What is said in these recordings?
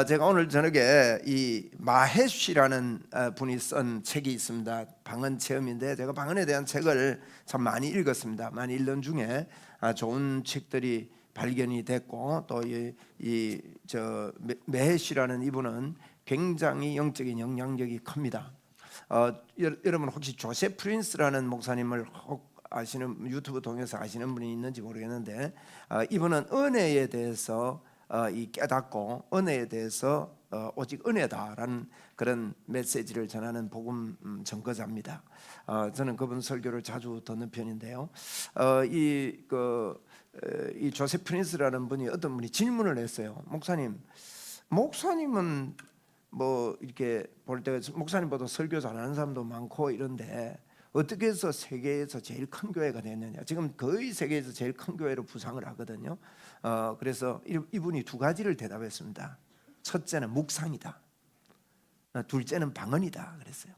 제가 오늘 저녁에 이 마헤쉬라는 분이 쓴 책이 있습니다. 방언 체험인데 제가 방언에 대한 책을 참 많이 읽었습니다. 많이 읽는 중에 좋은 책들이 발견이 됐고, 또 이 마헤쉬라는 이분은 굉장히 영적인 영향력이 큽니다. 여러분 혹시 조셉 프린스라는 목사님을 혹 아시는, 유튜브 통해서 아시는 분이 있는지 모르겠는데, 이분은 은혜에 대해서 이 깨닫고 은혜에 대해서 오직 은혜다라는 그런 메시지를 전하는 복음 전거자입니다. 저는 그분 설교를 자주 듣는 편인데요. 이 조셉 프린스라는 분이 어떤 분이 질문을 했어요. 목사님은 뭐 이렇게 볼 때 목사님보다 설교 잘하는 사람도 많고 이런데 어떻게 해서 세계에서 제일 큰 교회가 됐느냐? 지금 거의 세계에서 제일 큰 교회로 부상을 하거든요. 그래서 이분이 두 가지를 대답했습니다. 첫째는 묵상이다. 둘째는 방언이다. 그랬어요.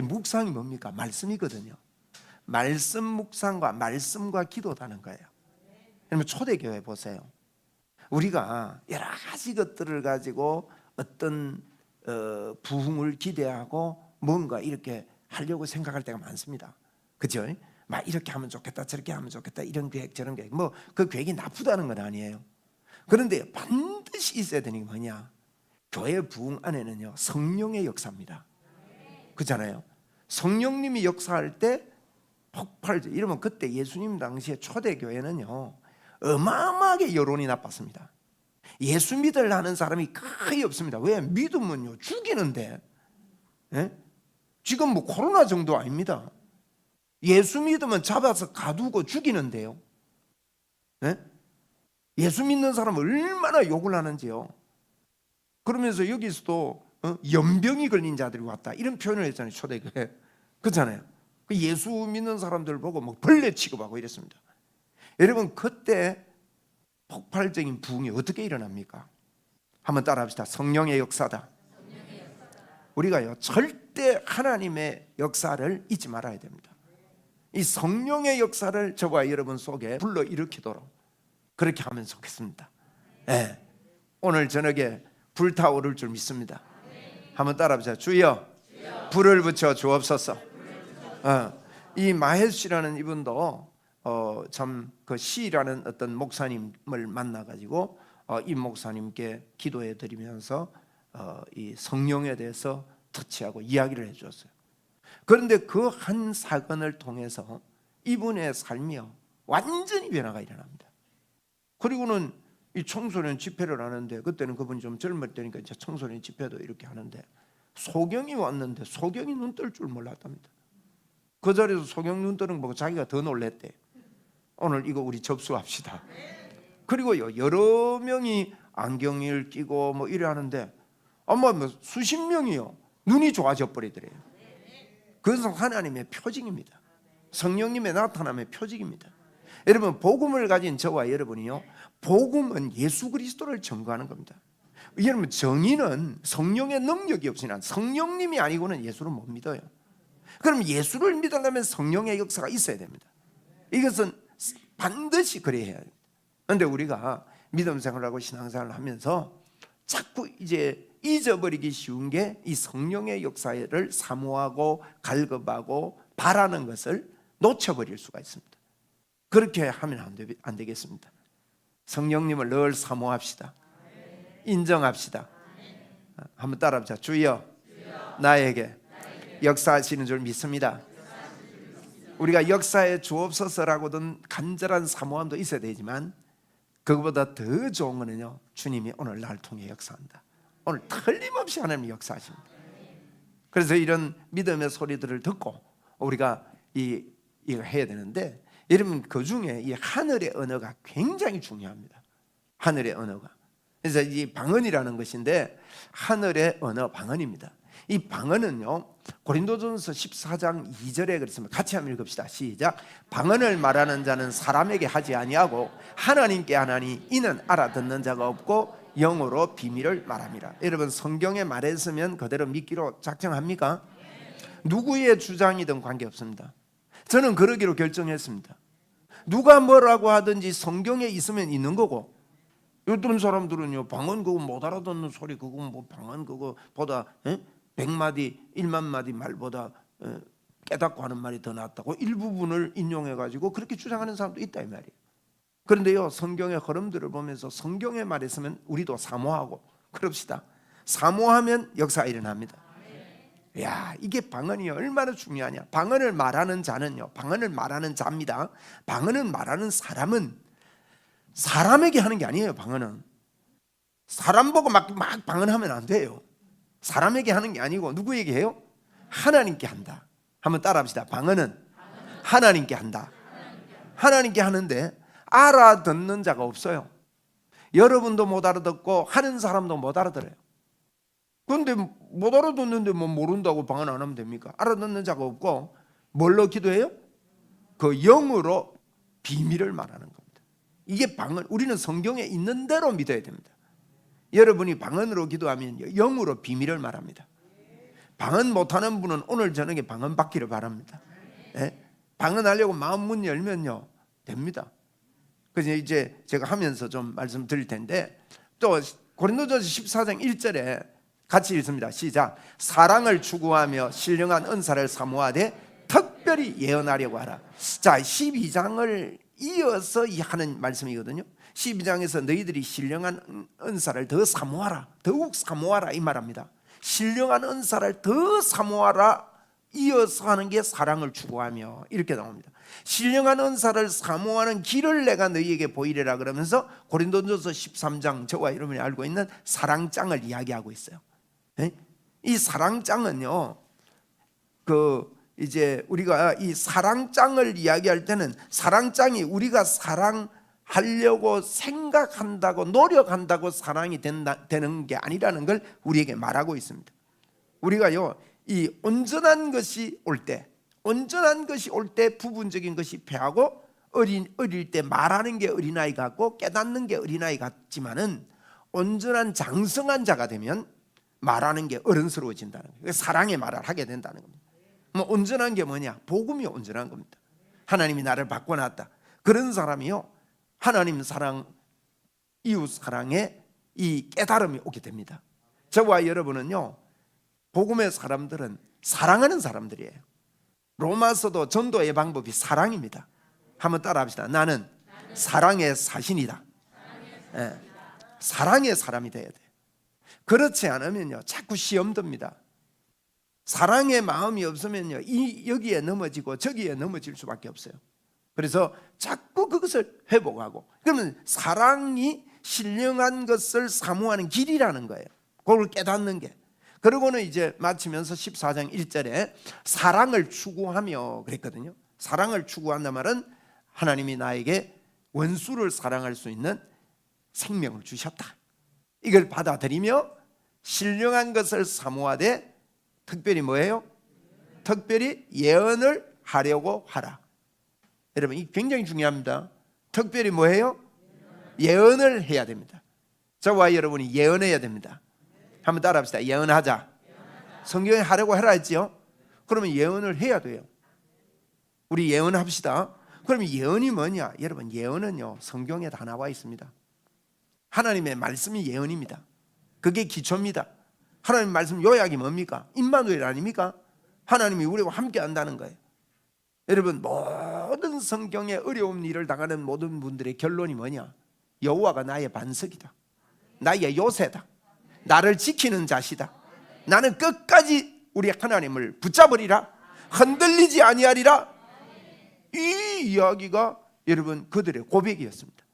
묵상이 뭡니까? 말씀이거든요. 말씀 묵상과 말씀과 기도다는 거예요. 그러면 초대교회 보세요. 우리가 여러 가지 것들을 가지고 어떤 부흥을 기대하고 뭔가 이렇게 하려고 생각할 때가 많습니다. 그죠? 막 이렇게 하면 좋겠다, 저렇게 하면 좋겠다, 이런 계획 저런 계획. 뭐 그 계획이 나쁘다는 건 아니에요. 그런데 반드시 있어야 되는 게 뭐냐? 교회 부흥 안에는요, 성령의 역사입니다. 그렇잖아요. 성령님이 역사할 때 폭발적. 이러면 그때 예수님 당시에 초대교회는요 어마어마하게 여론이 나빴습니다. 예수 믿으려는 사람이 거의 없습니다. 왜? 믿으면요 죽이는데. 예? 지금 뭐 코로나 정도 아닙니다. 예수 믿으면 잡아서 가두고 죽이는데요. 예? 예수 믿는 사람 얼마나 욕을 하는지요. 그러면서 여기서도 연병이 걸린 자들이 왔다, 이런 표현을 했잖아요. 초대교회. 그렇잖아요. 예수 믿는 사람들 보고 뭐 벌레 취급하고 이랬습니다. 여러분, 그때 폭발적인 부흥이 어떻게 일어납니까? 한번 따라합시다. 성령의 역사다. 우리가요 절대 하나님의 역사를 잊지 말아야 됩니다. 이 성령의 역사를 저와 여러분 속에 불러일으키도록 그렇게 하면 좋겠습니다. 네. 오늘 저녁에 불타오를 줄 믿습니다. 한번 따라합시다. 주여, 불을 붙여 주옵소서. 이 마헤쉬라는 이분도 참 그 시라는 어떤 목사님을 만나가지고 이 목사님께 기도해 드리면서 이 성령에 대해서 터치하고 이야기를 해주었어요. 그런데 그 한 사건을 통해서 이분의 삶이요 완전히 변화가 일어납니다. 그리고는 이 청소년 집회를 하는데, 그때는 그분이 좀 젊을 때니까 이제 청소년 집회도 이렇게 하는데 소경이 왔는데 소경이 눈 뜰 줄 몰랐답니다. 그 자리에서 소경 눈 뜨는 거 보고 자기가 더 놀랬대. 오늘 이거 우리 접수합시다. 그리고요 여러 명이 안경을 끼고 뭐 이래 하는데 아마 뭐 수십 명이요 눈이 좋아져 버리더래요. 그것은 하나님의 표징입니다. 성령님의 나타남의 표징입니다. 여러분, 복음을 가진 저와 여러분이요, 복음은 예수 그리스도를 전거하는 겁니다. 여러분, 정의는 성령의 능력이 없이는, 성령님이 아니고는 예수를 못 믿어요. 그럼 예수를 믿으려면 성령의 역사가 있어야 됩니다. 이것은 반드시 그래야 해요. 그런데 우리가 믿음 생활하고 신앙생활을 하면서 자꾸 이제 잊어버리기 쉬운 게 이 성령의 역사를 사모하고 갈급하고 바라는 것을 놓쳐버릴 수가 있습니다. 그렇게 하면 안 되겠습니다. 성령님을 늘 사모합시다. 인정합시다. 한번 따라합시다. 주여, 나에게 역사하시는 줄 믿습니다. 우리가 역사에 주옵소서라고든 간절한 사모함도 있어야 되지만 그것보다 더 좋은 거는요, 주님이 오늘 날 통해 역사한다. 오늘 틀림없이 하나님이 역사하십니다. 그래서 이런 믿음의 소리들을 듣고 우리가 이거 해야 되는데, 여러분, 그 중에 이 하늘의 언어가 굉장히 중요합니다. 하늘의 언어가. 그래서 이 방언이라는 것인데 하늘의 언어, 방언입니다. 이 방언은요 고린도전서 14장 2절에 그랬습니다. 같이 한번 읽읍시다. 시작. 방언을 말하는 자는 사람에게 하지 아니하고 하나님께 하나니 이는 알아듣는 자가 없고 영어로 비밀을 말합니다. 여러분, 성경에 말했으면 그대로 믿기로 작정합니까? 누구의 주장이든 관계없습니다. 저는 그러기로 결정했습니다. 누가 뭐라고 하든지 성경에 있으면 있는 거고, 어떤 사람들은요, 방언 그거 못 알아듣는 소리 그거 뭐 방언 그거보다 100마디 1만 마디 말보다 깨닫고 하는 말이 더 낫다고 일부분을 인용해 가지고 그렇게 주장하는 사람도 있다 이 말이에요. 그런데요, 성경의 흐름들을 보면서 성경의 말에 서면 우리도 사모하고 그럽시다. 사모하면 역사가 일어납니다. 야, 이게 방언이 얼마나 중요하냐. 방언을 말하는 자는요, 방언을 말하는 자입니다. 방언을 말하는 사람은 사람에게 하는 게 아니에요. 방언은 사람 보고 막 방언하면 안 돼요. 사람에게 하는 게 아니고 누구에게 해요? 하나님께 한다. 한번 따라합시다. 방언은 하나님께 한다. 하나님께 하는데 알아듣는 자가 없어요. 여러분도 못 알아듣고 하는 사람도 못 알아들어요. 그런데 못 알아듣는데 뭐 모른다고 방언 안 하면 됩니까? 알아듣는 자가 없고 뭘로 기도해요? 그 영으로 비밀을 말하는 겁니다. 이게 방언. 우리는 성경에 있는 대로 믿어야 됩니다. 여러분이 방언으로 기도하면 영으로 비밀을 말합니다. 방언 못하는 분은 오늘 저녁에 방언 받기를 바랍니다. 예? 방언하려고 마음 문 열면요 됩니다. 그래서 이제 제가 하면서 좀 말씀드릴 텐데, 또 고린도전서 14장 1절에 같이 읽습니다. 시작. 사랑을 추구하며 신령한 은사를 사모하되 특별히 예언하려고 하라. 자, 12장을 이어서 하는 말씀이거든요. 12장에서 너희들이 신령한 은사를 더 사모하라, 더욱 사모하라 이 말합니다. 신령한 은사를 더 사모하라 이어서 하는 게 사랑을 추구하며 이렇게 나옵니다. 신령한 은사를 사모하는 길을 내가 너희에게 보이리라 그러면서 고린도전서 13장, 저와 여러분이 알고 있는 사랑장을 이야기하고 있어요. 이 사랑장은요, 이제 우리가 이 사랑장을 이야기할 때는 사랑장이 우리가 사랑하려고 생각한다고 노력한다고 사랑이 되는 게 아니라는 걸 우리에게 말하고 있습니다. 우리가요, 이 온전한 것이 올 때 부분적인 것이 패하고 어릴 때 말하는 게 어린아이 같고 깨닫는 게 어린아이 같지만은 온전한 장성한 자가 되면 말하는 게 어른스러워진다는 거예요. 사랑의 말을 하게 된다는 겁니다. 뭐 온전한 게 뭐냐? 복음이 온전한 겁니다. 하나님이 나를 바꿔놨다. 그런 사람이요, 하나님 사랑, 이웃 사랑에 이 깨달음이 오게 됩니다. 저와 여러분은요, 복음의 사람들은 사랑하는 사람들이에요. 로마서도 전도의 방법이 사랑입니다. 한번 따라합시다. 나는 사랑의 사신이다. 사랑의 사람이 돼야 돼요. 그렇지 않으면요, 자꾸 시험 듭니다. 사랑의 마음이 없으면요, 여기에 넘어지고 저기에 넘어질 수밖에 없어요. 그래서 자꾸 그것을 회복하고, 그러면 사랑이 신령한 것을 사모하는 길이라는 거예요. 그걸 깨닫는 게. 그러고는 이제 마치면서 14장 1절에 사랑을 추구하며 그랬거든요. 사랑을 추구한단 말은 하나님이 나에게 원수를 사랑할 수 있는 생명을 주셨다. 이걸 받아들이며 신령한 것을 사모하되 특별히 뭐예요? 특별히 예언을 하려고 하라. 여러분, 이 굉장히 중요합니다. 특별히 뭐예요? 예언을 해야 됩니다. 저와 여러분이 예언해야 됩니다. 한번 따라합시다. 예언하자. 성경에 하려고 해라 했지요? 그러면 예언을 해야 돼요. 우리 예언합시다. 그러면 예언이 뭐냐? 여러분, 예언은요, 성경에 다 나와 있습니다. 하나님의 말씀이 예언입니다. 그게 기초입니다. 하나님 말씀 요약이 뭡니까? 임마누엘 아닙니까? 하나님이 우리와 함께 한다는 거예요. 여러분, 모든 성경에 어려운 일을 당하는 모든 분들의 결론이 뭐냐? 여호와가 나의 반석이다. 나의 요새다. 나를 지키는 자시다. 나는 끝까지 우리 하나님을 붙잡으리라. 흔들리지 아니하리라. 이 이야기가 여러분 그들의 고백이었습니다.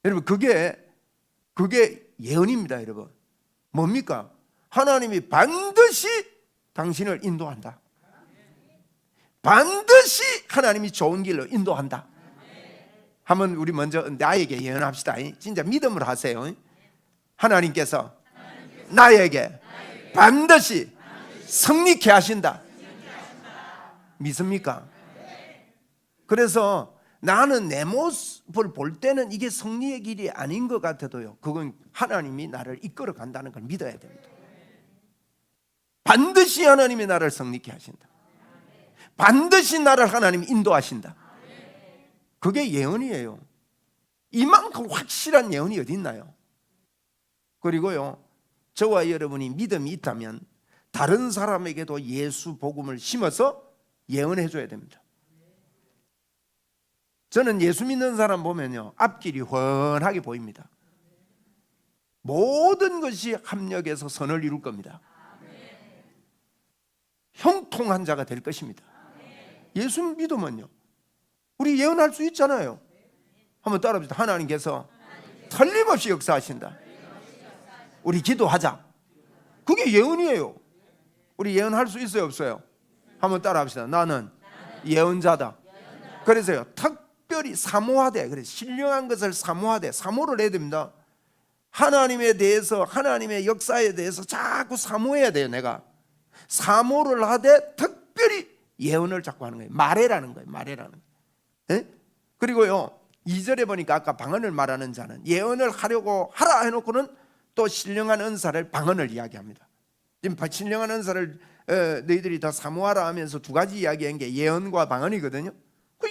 여러분, 그게 예언입니다. 여러분, 뭡니까? 하나님이 반드시 당신을 인도한다. 반드시 하나님이 좋은 길로 인도한다. 한번 우리 먼저 나에게 예언합시다. 진짜 믿음을 하세요. 하나님께서 나에게 반드시 승리케 하신다. 믿습니까? 그래서 나는 내 모습을 볼 때는 이게 승리의 길이 아닌 것 같아도요, 그건 하나님이 나를 이끌어 간다는 걸 믿어야 됩니다. 반드시 하나님이 나를 승리케 하신다. 반드시 나를 하나님이 인도하신다. 그게 예언이에요. 이만큼 확실한 예언이 어디 있나요? 그리고요, 저와 여러분이 믿음이 있다면 다른 사람에게도 예수 복음을 심어서 예언해 줘야 됩니다. 저는 예수 믿는 사람 보면요, 앞길이 훤하게 보입니다. 모든 것이 합력해서 선을 이룰 겁니다. 형통한 자가 될 것입니다. 예수 믿으면요, 우리 예언할 수 있잖아요. 한번 따라합시다. 하나님께서 틀림없이 역사하신다. 우리 기도하자. 그게 예언이에요. 우리 예언할 수 있어요, 없어요? 한번 따라합시다. 나는 예언자다. 그래서요, 특별히 사모하되, 그래서 신령한 것을 사모하되, 사모를 해야 됩니다. 하나님에 대해서, 하나님의 역사에 대해서 자꾸 사모해야 돼요. 내가 사모를 하되 특별히 예언을 자꾸 하는 거예요. 말해라는 거예요. 말해라는 거예요. 그리고요, 2절에 보니까 아까 방언을 말하는 자는 예언을 하려고 하라 해놓고는 또 신령한 은사를 방언을 이야기합니다. 지금 신령한 은사를 너희들이 다 사모하라 하면서 두 가지 이야기한 게 예언과 방언이거든요.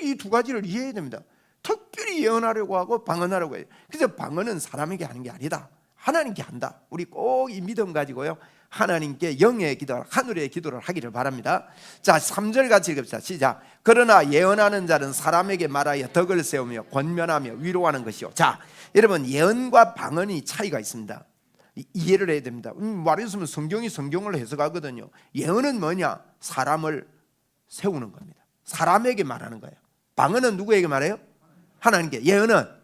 이 두 가지를 이해해야 됩니다. 특별히 예언하려고 하고 방언하려고 해요. 그래서 방언은 사람에게 하는 게 아니다. 하나님께 한다. 우리 꼭 이 믿음 가지고요, 하나님께 영의 기도, 하늘의 기도를 하기를 바랍니다. 자, 3절 같이 읽읍시다. 시작. 그러나 예언하는 자는 사람에게 말하여 덕을 세우며 권면하며 위로하는 것이요. 자, 여러분, 예언과 방언이 차이가 있습니다. 이해를 해야 됩니다. 말했으면 성경이 성경을 해석하거든요. 예언은 뭐냐? 사람을 세우는 겁니다. 사람에게 말하는 거예요. 방언은 누구에게 말해요? 하나님께. 예언은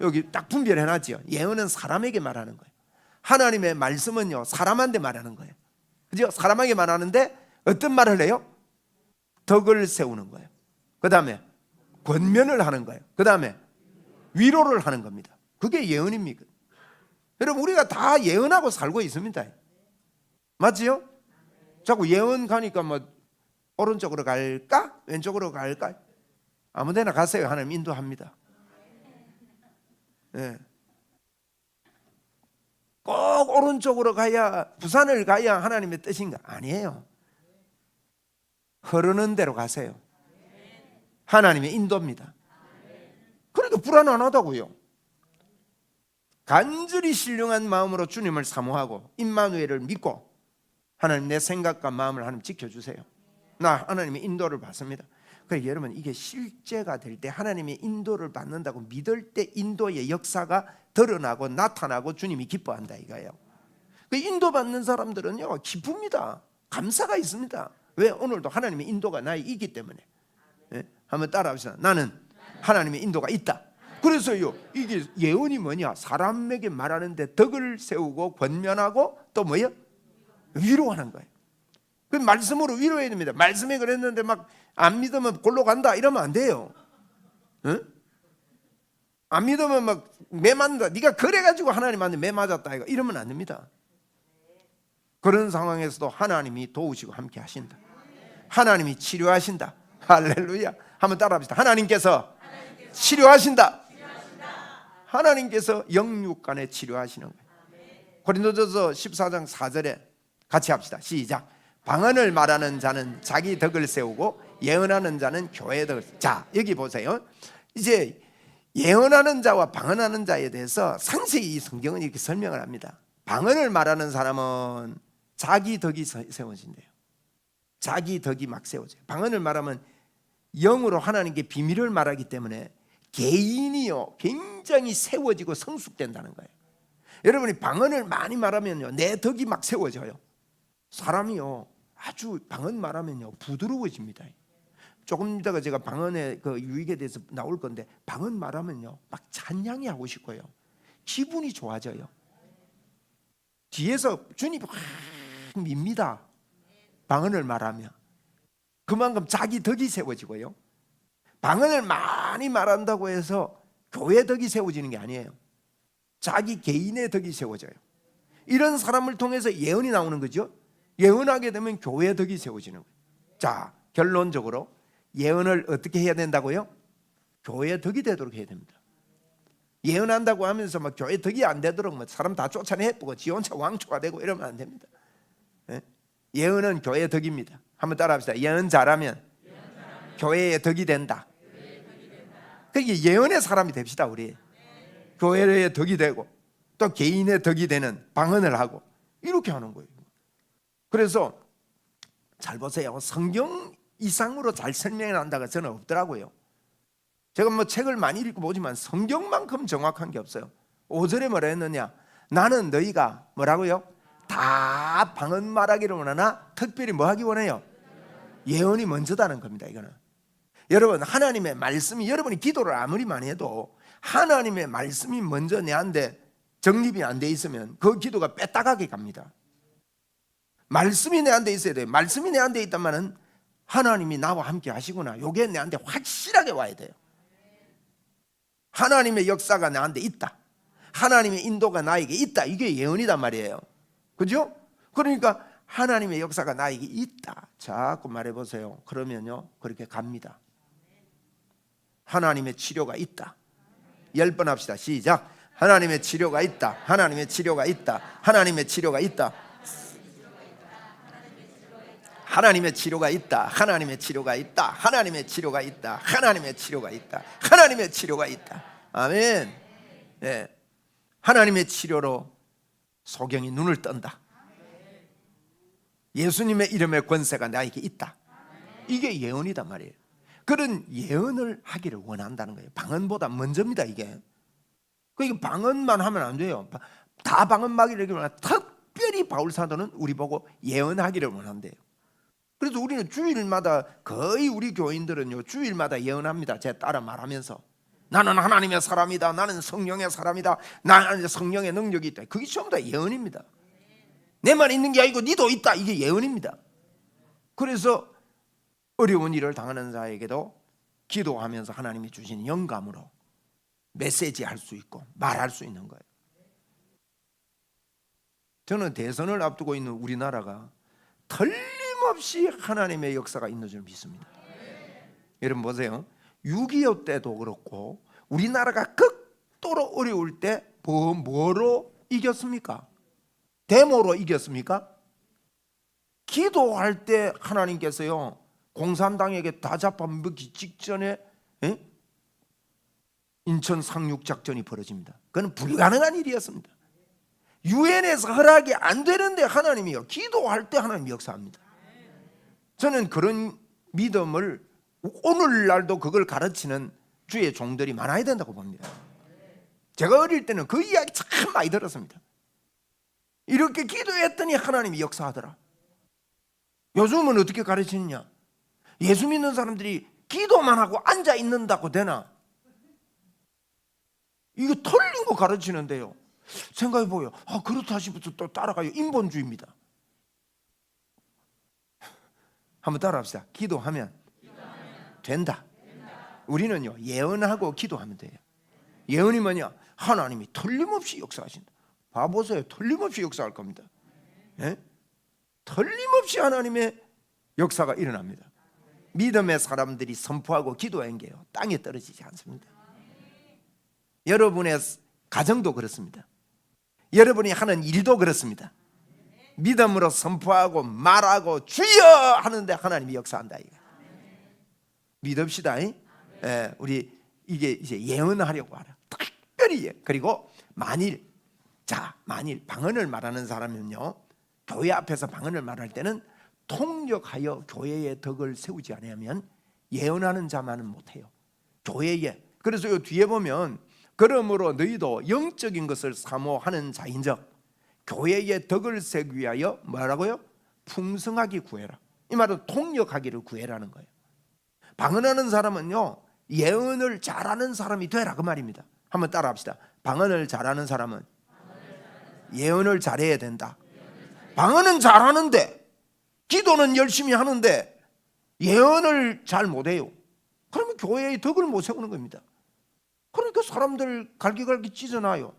여기 딱 분별해놨죠. 예언은 사람에게 말하는 거예요. 하나님의 말씀은요, 사람한테 말하는 거예요. 그죠? 사람에게 말하는데 어떤 말을 해요? 덕을 세우는 거예요. 그 다음에 권면을 하는 거예요. 그 다음에 위로를 하는 겁니다. 그게 예언입니까? 여러분, 우리가 다 예언하고 살고 있습니다. 맞지요? 자꾸 예언 가니까 뭐 오른쪽으로 갈까? 왼쪽으로 갈까? 아무 데나 가세요. 하나님 인도합니다. 네. 꼭 오른쪽으로 가야, 부산을 가야 하나님의 뜻인가? 아니에요. 흐르는 대로 가세요. 하나님의 인도입니다. 그러니까 불안하다고요. 간절히 신령한 마음으로 주님을 사모하고 임마누엘을 믿고, 하나님 내 생각과 마음을 하나님 지켜주세요. 나 하나님의 인도를 받습니다. 그러니까 여러분, 이게 실제가 될 때, 하나님의 인도를 받는다고 믿을 때 인도의 역사가 드러나고 나타나고 주님이 기뻐한다 이거예요. 그 인도받는 사람들은요, 기쁩니다. 감사가 있습니다. 왜? 오늘도 하나님의 인도가 나에 있기 때문에. 한번 따라합시다. 나는 하나님의 인도가 있다. 그래서요, 이게 예언이 뭐냐? 사람에게 말하는데 덕을 세우고 권면하고 또 뭐예요? 위로하는 거예요. 그 말씀으로 위로해야 됩니다. 말씀에 그랬는데 막 안 믿으면 골로 간다 이러면 안 돼요. 응? 안 믿으면 막 매 맞는다. 네가 그래가지고 하나님한테 매 맞았다 이러면 안 됩니다. 그런 상황에서도 하나님이 도우시고 함께 하신다. 하나님이 치료하신다. 할렐루야. 한번 따라합시다. 하나님께서 치료하신다. 하나님께서 영육간에 치료하시는 거예요. 고린도전서 14장 4절에 같이 합시다. 시작. 방언을 말하는 자는 자기 덕을 세우고 예언하는 자는 교회의 덕을. 자, 여기 보세요. 이제 예언하는 자와 방언하는 자에 대해서 상세히 이 성경은 이렇게 설명을 합니다. 방언을 말하는 사람은 자기 덕이 세워진대요. 자기 덕이 막 세워져요. 방언을 말하면 영으로 하나님께 비밀을 말하기 때문에 개인이요, 굉장히 세워지고 성숙된다는 거예요. 여러분이 방언을 많이 말하면요, 내 덕이 막 세워져요. 사람이요, 아주 방언 말하면요, 부드러워집니다. 조금 이따가 제가 방언의 그 유익에 대해서 나올 건데, 방언 말하면요, 막 찬양이 하고 싶고요, 기분이 좋아져요. 뒤에서 주님이 확 밉니다. 방언을 말하면 그만큼 자기 덕이 세워지고요. 방언을 많이 말한다고 해서 교회 덕이 세워지는 게 아니에요. 자기 개인의 덕이 세워져요. 이런 사람을 통해서 예언이 나오는 거죠. 예언하게 되면 교회 덕이 세워지는 거예요. 자, 결론적으로 예언을 어떻게 해야 된다고요? 교회 덕이 되도록 해야 됩니다. 예언한다고 하면서 막 교회 덕이 안 되도록 뭐 사람 다 쫓아내고 지 혼자 왕초가 되고 이러면 안 됩니다. 예언은 교회 덕입니다. 한번 따라합시다. 예언 잘하면 교회의 덕이 된다. 그게 예언의 사람이 됩시다. 우리 교회의 덕이 되고 또 개인의 덕이 되는 방언을 하고 이렇게 하는 거예요. 그래서 잘 보세요. 성경 이상으로 잘 설명한다가 저는 없더라고요. 제가 뭐 책을 많이 읽고 보지만 성경만큼 정확한 게 없어요. 5절에 뭐라 했느냐? 나는 너희가 뭐라고요? 다 방언 말하기를 원하나 특별히 뭐 하기 원해요? 예언이 먼저다는 겁니다. 이거는 여러분, 하나님의 말씀이, 여러분이 기도를 아무리 많이 해도 하나님의 말씀이 먼저 내한테 정립이 안 돼 있으면 그 기도가 빼딱하게 갑니다. 말씀이 내한테 있어야 돼요. 말씀이 내한테 있다면은 하나님이 나와 함께 하시구나, 요게 내한테 확실하게 와야 돼요. 하나님의 역사가 나한테 있다, 하나님의 인도가 나에게 있다, 이게 예언이단 말이에요. 그죠? 그러니까 하나님의 역사가 나에게 있다, 자꾸 말해보세요. 그러면요 그렇게 갑니다. 하나님의 치료가 있다. 10번 합시다. 시작. 하나님의 치료가 있다. 하나님의 치료가 있다. 하나님의 치료가 있다. 하나님의 치료가 있다. 하나님의 치료가 있다. 하나님의 치료가 있다. 하나님의 치료가 있다. 하나님의 치료가 있다. 아멘. 네. 하나님의 치료로 소경이 눈을 뜬다. 예수님의 이름의 권세가 나에게 있다. 이게 예언이단 말이에요. 그런 예언을 하기를 원한다는 거예요. 방언보다 먼저입니다. 이게. 그러니까 방언만 하면 안 돼요. 다 방언하기를 원한다. 특별히 바울 사도는 우리 보고 예언하기를 원한대요. 그래서 우리는 주일마다, 거의 우리 교인들은요 주일마다 예언합니다. 제 따라 말하면서 나는 하나님의 사람이다, 나는 성령의 사람이다, 나는 성령의 능력이 있다. 그게 전부 다 예언입니다. 내만 있는 게 아니고 니도 있다, 이게 예언입니다. 그래서 어려운 일을 당하는 자에게도 기도하면서 하나님이 주신 영감으로 메시지 할 수 있고 말할 수 있는 거예요. 저는 대선을 앞두고 있는 우리나라가 틀림없이 하나님의 역사가 있는 줄 믿습니다. 여러분 보세요. 6.25 때도 그렇고 우리나라가 극도로 어려울 때 뭐로 이겼습니까? 데모로 이겼습니까? 기도할 때 하나님께서요 공산당에게 다 잡아먹기 직전에 인천 상륙작전이 벌어집니다. 그건 불가능한 일이었습니다. 유엔에서 허락이 안 되는데 하나님이요 기도할 때 하나님이 역사합니다. 저는 그런 믿음을 오늘날도 그걸 가르치는 주의 종들이 많아야 된다고 봅니다. 제가 어릴 때는 그 이야기 참 많이 들었습니다. 이렇게 기도했더니 하나님이 역사하더라. 요즘은 어떻게 가르치느냐? 예수 믿는 사람들이 기도만 하고 앉아 있는다고 되나? 이거 틀린 거 가르치는데요. 생각해 보여. 그렇다 싶어서 또 따라가요. 인본주의입니다. 한번 따라합시다. 기도하면 된다. 우리는요 예언하고 기도하면 돼요. 예언이 뭐냐? 하나님이 틀림없이 역사하신다. 봐보세요. 틀림없이 역사할 겁니다. 네? 틀림없이 하나님의 역사가 일어납니다. 믿음의 사람들이 선포하고 기도한 게요 땅에 떨어지지 않습니다. 여러분의 가정도 그렇습니다. 여러분이 하는 일도 그렇습니다. 믿음으로 선포하고 말하고 주여 하는데 하나님이 역사한다. 믿읍시다. 우리 이게 이제 예언하려고 하라. 특별히 그리고 만일 방언을 말하는 사람은요 교회 앞에서 방언을 말할 때는 통역하여 교회의 덕을 세우지 않으면 예언하는 자만은 못해요. 교회에. 그래서 이 뒤에 보면 그러므로 너희도 영적인 것을 사모하는 자인적 교회의 덕을 세우기 위하여 뭐라고요? 풍성하게 구해라. 이 말은 통역하기를 구해라는 거예요. 방언하는 사람은요 예언을 잘하는 사람이 되라 그 말입니다. 한번 따라합시다. 방언을 잘하는 사람은 예언을 잘해야 된다. 방언은 잘하는데 기도는 열심히 하는데 예언을 잘 못해요. 그러면 교회의 덕을 못 세우는 겁니다. 그러니까 사람들 갈기갈기 찢어놔요.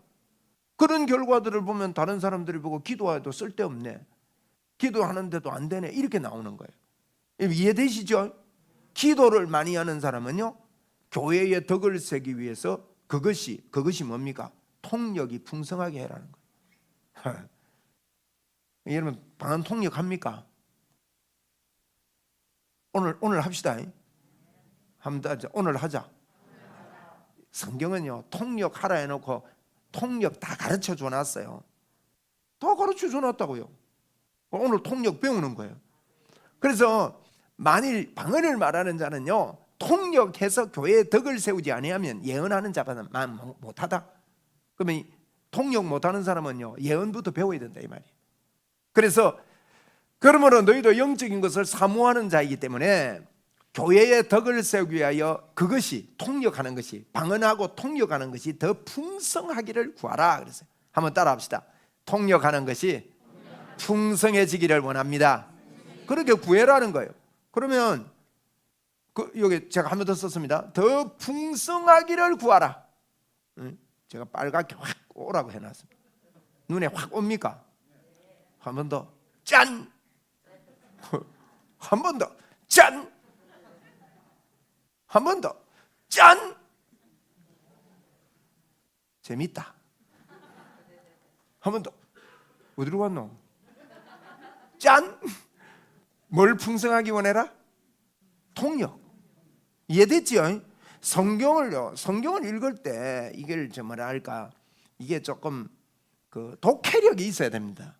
그런 결과들을 보면 다른 사람들이 보고 기도해도 쓸데없네, 기도하는데도 안 되네, 이렇게 나오는 거예요. 이해되시죠? 기도를 많이 하는 사람은요 교회의 덕을 세기 위해서 그것이 뭡니까? 통역이 풍성하게 해라는 거예요. 여러분 방언 통역합니까? 오늘 합시다. 오늘 하자. 성경은요 통역하라 해놓고 통역 다 가르쳐 줘놨어요. 다 가르쳐 줘놨다고요. 오늘 통역 배우는 거예요. 그래서 만일 방언을 말하는 자는요 통역해서 교회에 덕을 세우지 아니하면 예언하는 자보다 못하다. 그러면 통역 못하는 사람은요 예언부터 배워야 된다 이 말이에요. 그래서 그러므로 너희도 영적인 것을 사모하는 자이기 때문에 교회의 덕을 세우기 위하여 그것이 통역하는 것이 방언하고 통역하는 것이 더 풍성하기를 구하라 그랬어요. 한번 따라합시다. 통역하는 것이 풍성해지기를 원합니다. 그렇게 구해라는 거예요. 그러면 여기 제가 한 번 더 썼습니다. 더 풍성하기를 구하라. 제가 빨갛게 확 오라고 해놨습니다. 눈에 확 옵니까? 한 번 더 짠! 한 번 더 짠! 한 번 더 짠! 재밌다. 한 번 더. 어디로 갔노? 짠! 뭘 풍성하기 원해라? 통역. 이해됐지요? 성경을 읽을 때 이걸 뭐라 할까? 이게 조금 그 독해력이 있어야 됩니다.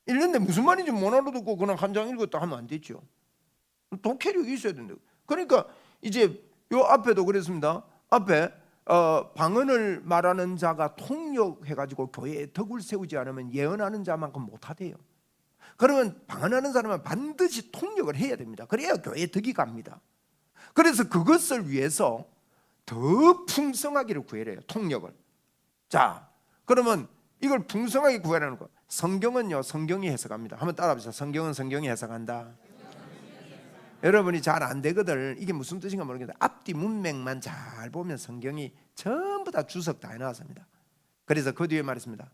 읽는데 무슨 말인지 못 알아듣고 그냥 한 장 읽었다 하면 안 되죠. 독해력이 있어야 된다. 그러니까 이제 요 앞에도 그랬습니다. 앞에 방언을 말하는 자가 통역해가지고 교회에 덕을 세우지 않으면 예언하는 자만큼 못하대요. 그러면 방언하는 사람은 반드시 통역을 해야 됩니다. 그래야 교회에 덕이 갑니다. 그래서 그것을 위해서 더 풍성하기를 구해래요. 통역을. 자, 그러면 이걸 풍성하게 구하라는 거. 성경은요 성경이 해석합니다. 한번 따라합시다. 성경은 성경이 해석한다. 여러분이 잘 안 되거든. 이게 무슨 뜻인가 모르겠는데 앞뒤 문맥만 잘 보면 성경이 전부 다 주석 다 해놨습니다. 그래서 그 뒤에 말했습니다.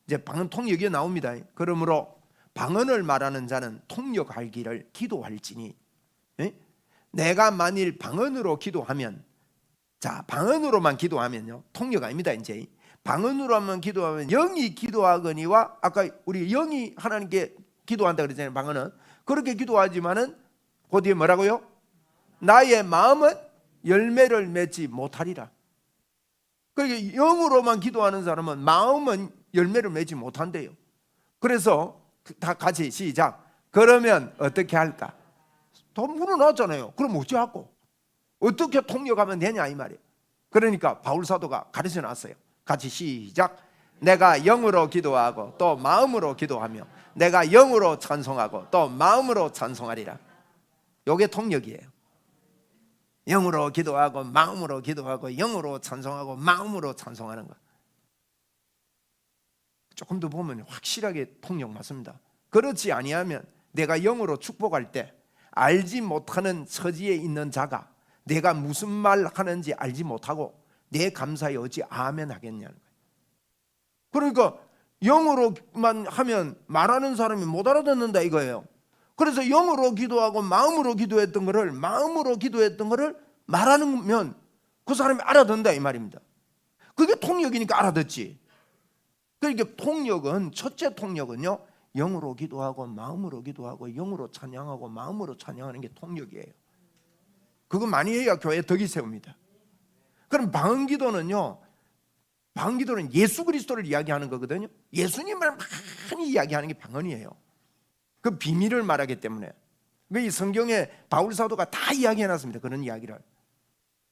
이제 방언 통역이 나옵니다. 그러므로 방언을 말하는 자는 통역할 길을 기도할지니. 내가 만일 방언으로 기도하면, 자 방언으로만 기도하면요 통역 아닙니다. 이제 방언으로만 기도하면 영이 기도하거니와, 아까 우리 영이 하나님께 기도한다 그랬잖아요. 방언은 그렇게 기도하지만은 그 뒤에 뭐라고요? 나의 마음은 열매를 맺지 못하리라. 그러니까 영으로만 기도하는 사람은 마음은 열매를 맺지 못한대요. 그래서 다 같이 시작. 그러면 어떻게 할까? 더 물어놨잖아요. 그럼 어찌하고 어떻게 통역하면 되냐 이 말이에요. 그러니까 바울 사도가 가르쳐 놨어요. 같이 시작. 내가 영으로 기도하고 또 마음으로 기도하며 내가 영으로 찬송하고 또 마음으로 찬송하리라. 이게 통역이에요. 영으로 기도하고 마음으로 기도하고 영으로 찬송하고 마음으로 찬송하는 거. 조금 더 보면 확실하게 통역 맞습니다. 그렇지 아니하면 내가 영으로 축복할 때 알지 못하는 처지에 있는 자가 내가 무슨 말 하는지 알지 못하고 내 감사에 어찌 아멘 하겠냐는 거예요. 그러니까 영으로만 하면 말하는 사람이 못 알아듣는다 이거예요. 그래서 영으로 기도하고 마음으로 기도했던 거를 말하면 그 사람이 알아듣는다 이 말입니다. 그게 통역이니까 알아듣지. 그러니까 통역은, 첫째 통역은요 영으로 기도하고 마음으로 기도하고 영으로 찬양하고 마음으로 찬양하는 게 통역이에요. 그거 많이 해야 교회에 덕이 세웁니다. 그럼 방언기도는요, 방언기도는 예수 그리스도를 이야기하는 거거든요. 예수님을 많이 이야기하는 게 방언이에요. 그 비밀을 말하기 때문에. 이 성경에 바울 사도가 다 이야기해놨습니다. 그런 이야기를.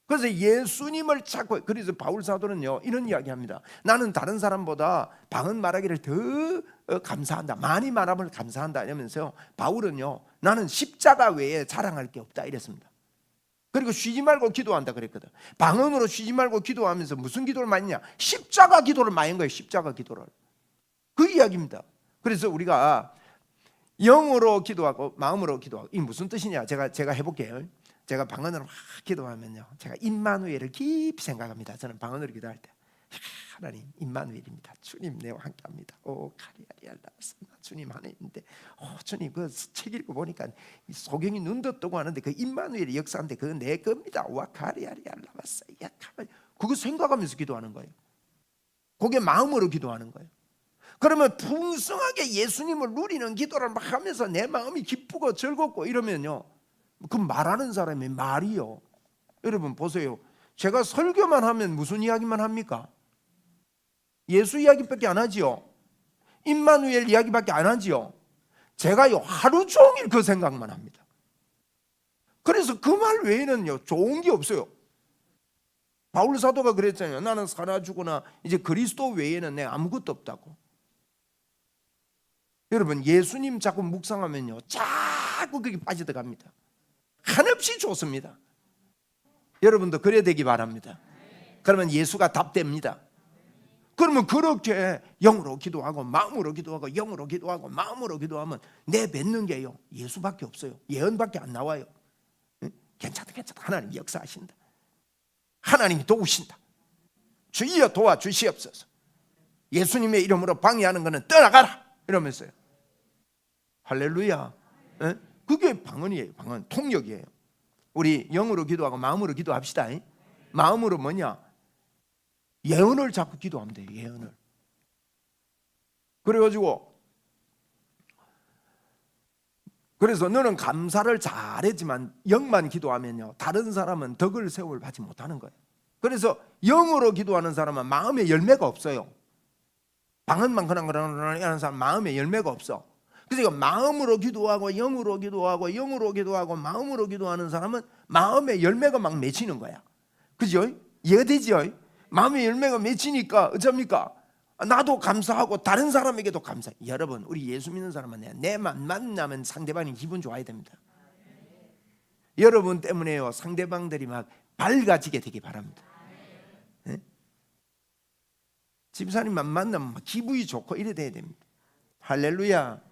그래서 예수님을 찾고, 그래서 바울 사도는요 이런 이야기합니다. 나는 다른 사람보다 방언 말하기를 더 감사한다. 많이 말하면 감사한다 이러면서요, 바울은요 나는 십자가 외에 자랑할 게 없다 이랬습니다. 그리고 쉬지 말고 기도한다 그랬거든. 방언으로 쉬지 말고 기도하면서 무슨 기도를 많이 했냐? 십자가 기도를 많이 한 거예요. 십자가 기도를. 그 이야기입니다. 그래서 우리가 영으로 기도하고 마음으로 기도하고, 이게 무슨 뜻이냐? 제가 해볼게요. 제가 방언으로 막 기도하면요, 제가 임마누엘을 깊이 생각합니다. 저는 방언으로 기도할 때 하나님 임마누엘입니다. 주님 내와 함께합니다. 오 카리아리알라스나 주님 안에 있는데, 주님 그 책 읽고 보니까 소경이 눈도 뜨고 하는데 그 임마누엘의 역사인데 그거 내 겁니다. 와 카리아리알라바사야. 그거 생각하면서 기도하는 거예요. 그게 마음으로 기도하는 거예요. 그러면 풍성하게 예수님을 누리는 기도를 막 하면서 내 마음이 기쁘고 즐겁고 이러면요, 그 말하는 사람의 말이요, 여러분 보세요. 제가 설교만 하면 무슨 이야기만 합니까? 예수 이야기밖에 안 하지요. 임마누엘 이야기밖에 안 하지요. 제가요 하루 종일 그 생각만 합니다. 그래서 그 말 외에는요 좋은 게 없어요. 바울 사도가 그랬잖아요. 나는 살아 죽으나 이제 그리스도 외에는 내 아무것도 없다고. 여러분 예수님 자꾸 묵상하면요 자꾸 거기 빠져들어갑니다. 한없이 좋습니다. 여러분도 그래야 되기 바랍니다. 그러면 예수가 답됩니다. 그러면 그렇게 영으로 기도하고 마음으로 기도하고 영으로 기도하고 마음으로 기도하면 내뱉는 게요 예수밖에 없어요. 예언밖에 안 나와요. 응? 괜찮다 하나님 역사하신다. 하나님이 도우신다. 주여 도와주시옵소서. 예수님의 이름으로 방해하는 것은 떠나가라 이러면서요. 할렐루야. 응? 그게 방언이에요. 방언 통역이에요. 우리 영으로 기도하고 마음으로 기도합시다. 마음으로 뭐냐? 예언을 자꾸 기도하면 돼요. 예언을. 그래서 너는 감사를 잘했지만 영만 기도하면요 다른 사람은 덕을 세월 받지 못하는 거예요. 그래서 영으로 기도하는 사람은 마음에 열매가 없어요. 방언만 그런 하는 사람 마음에 열매가 없어. 그래서 마음으로 기도하고 영으로 기도하고 영으로 기도하고 마음으로 기도하는 사람은 마음에 열매가 막 맺히는 거야. 그죠? 이해되죠? 마음의 열매가 맺히니까 어쩝니까? 나도 감사하고 다른 사람에게도 감사. 여러분 우리 예수 믿는 사람은 내만 만나면 상대방이 기분 좋아야 됩니다. 여러분 때문에요 상대방들이 막 밝아지게 되기 바랍니다. 네? 집사님만 만나면 막 기분이 좋고 이래 돼야 됩니다. 할렐루야.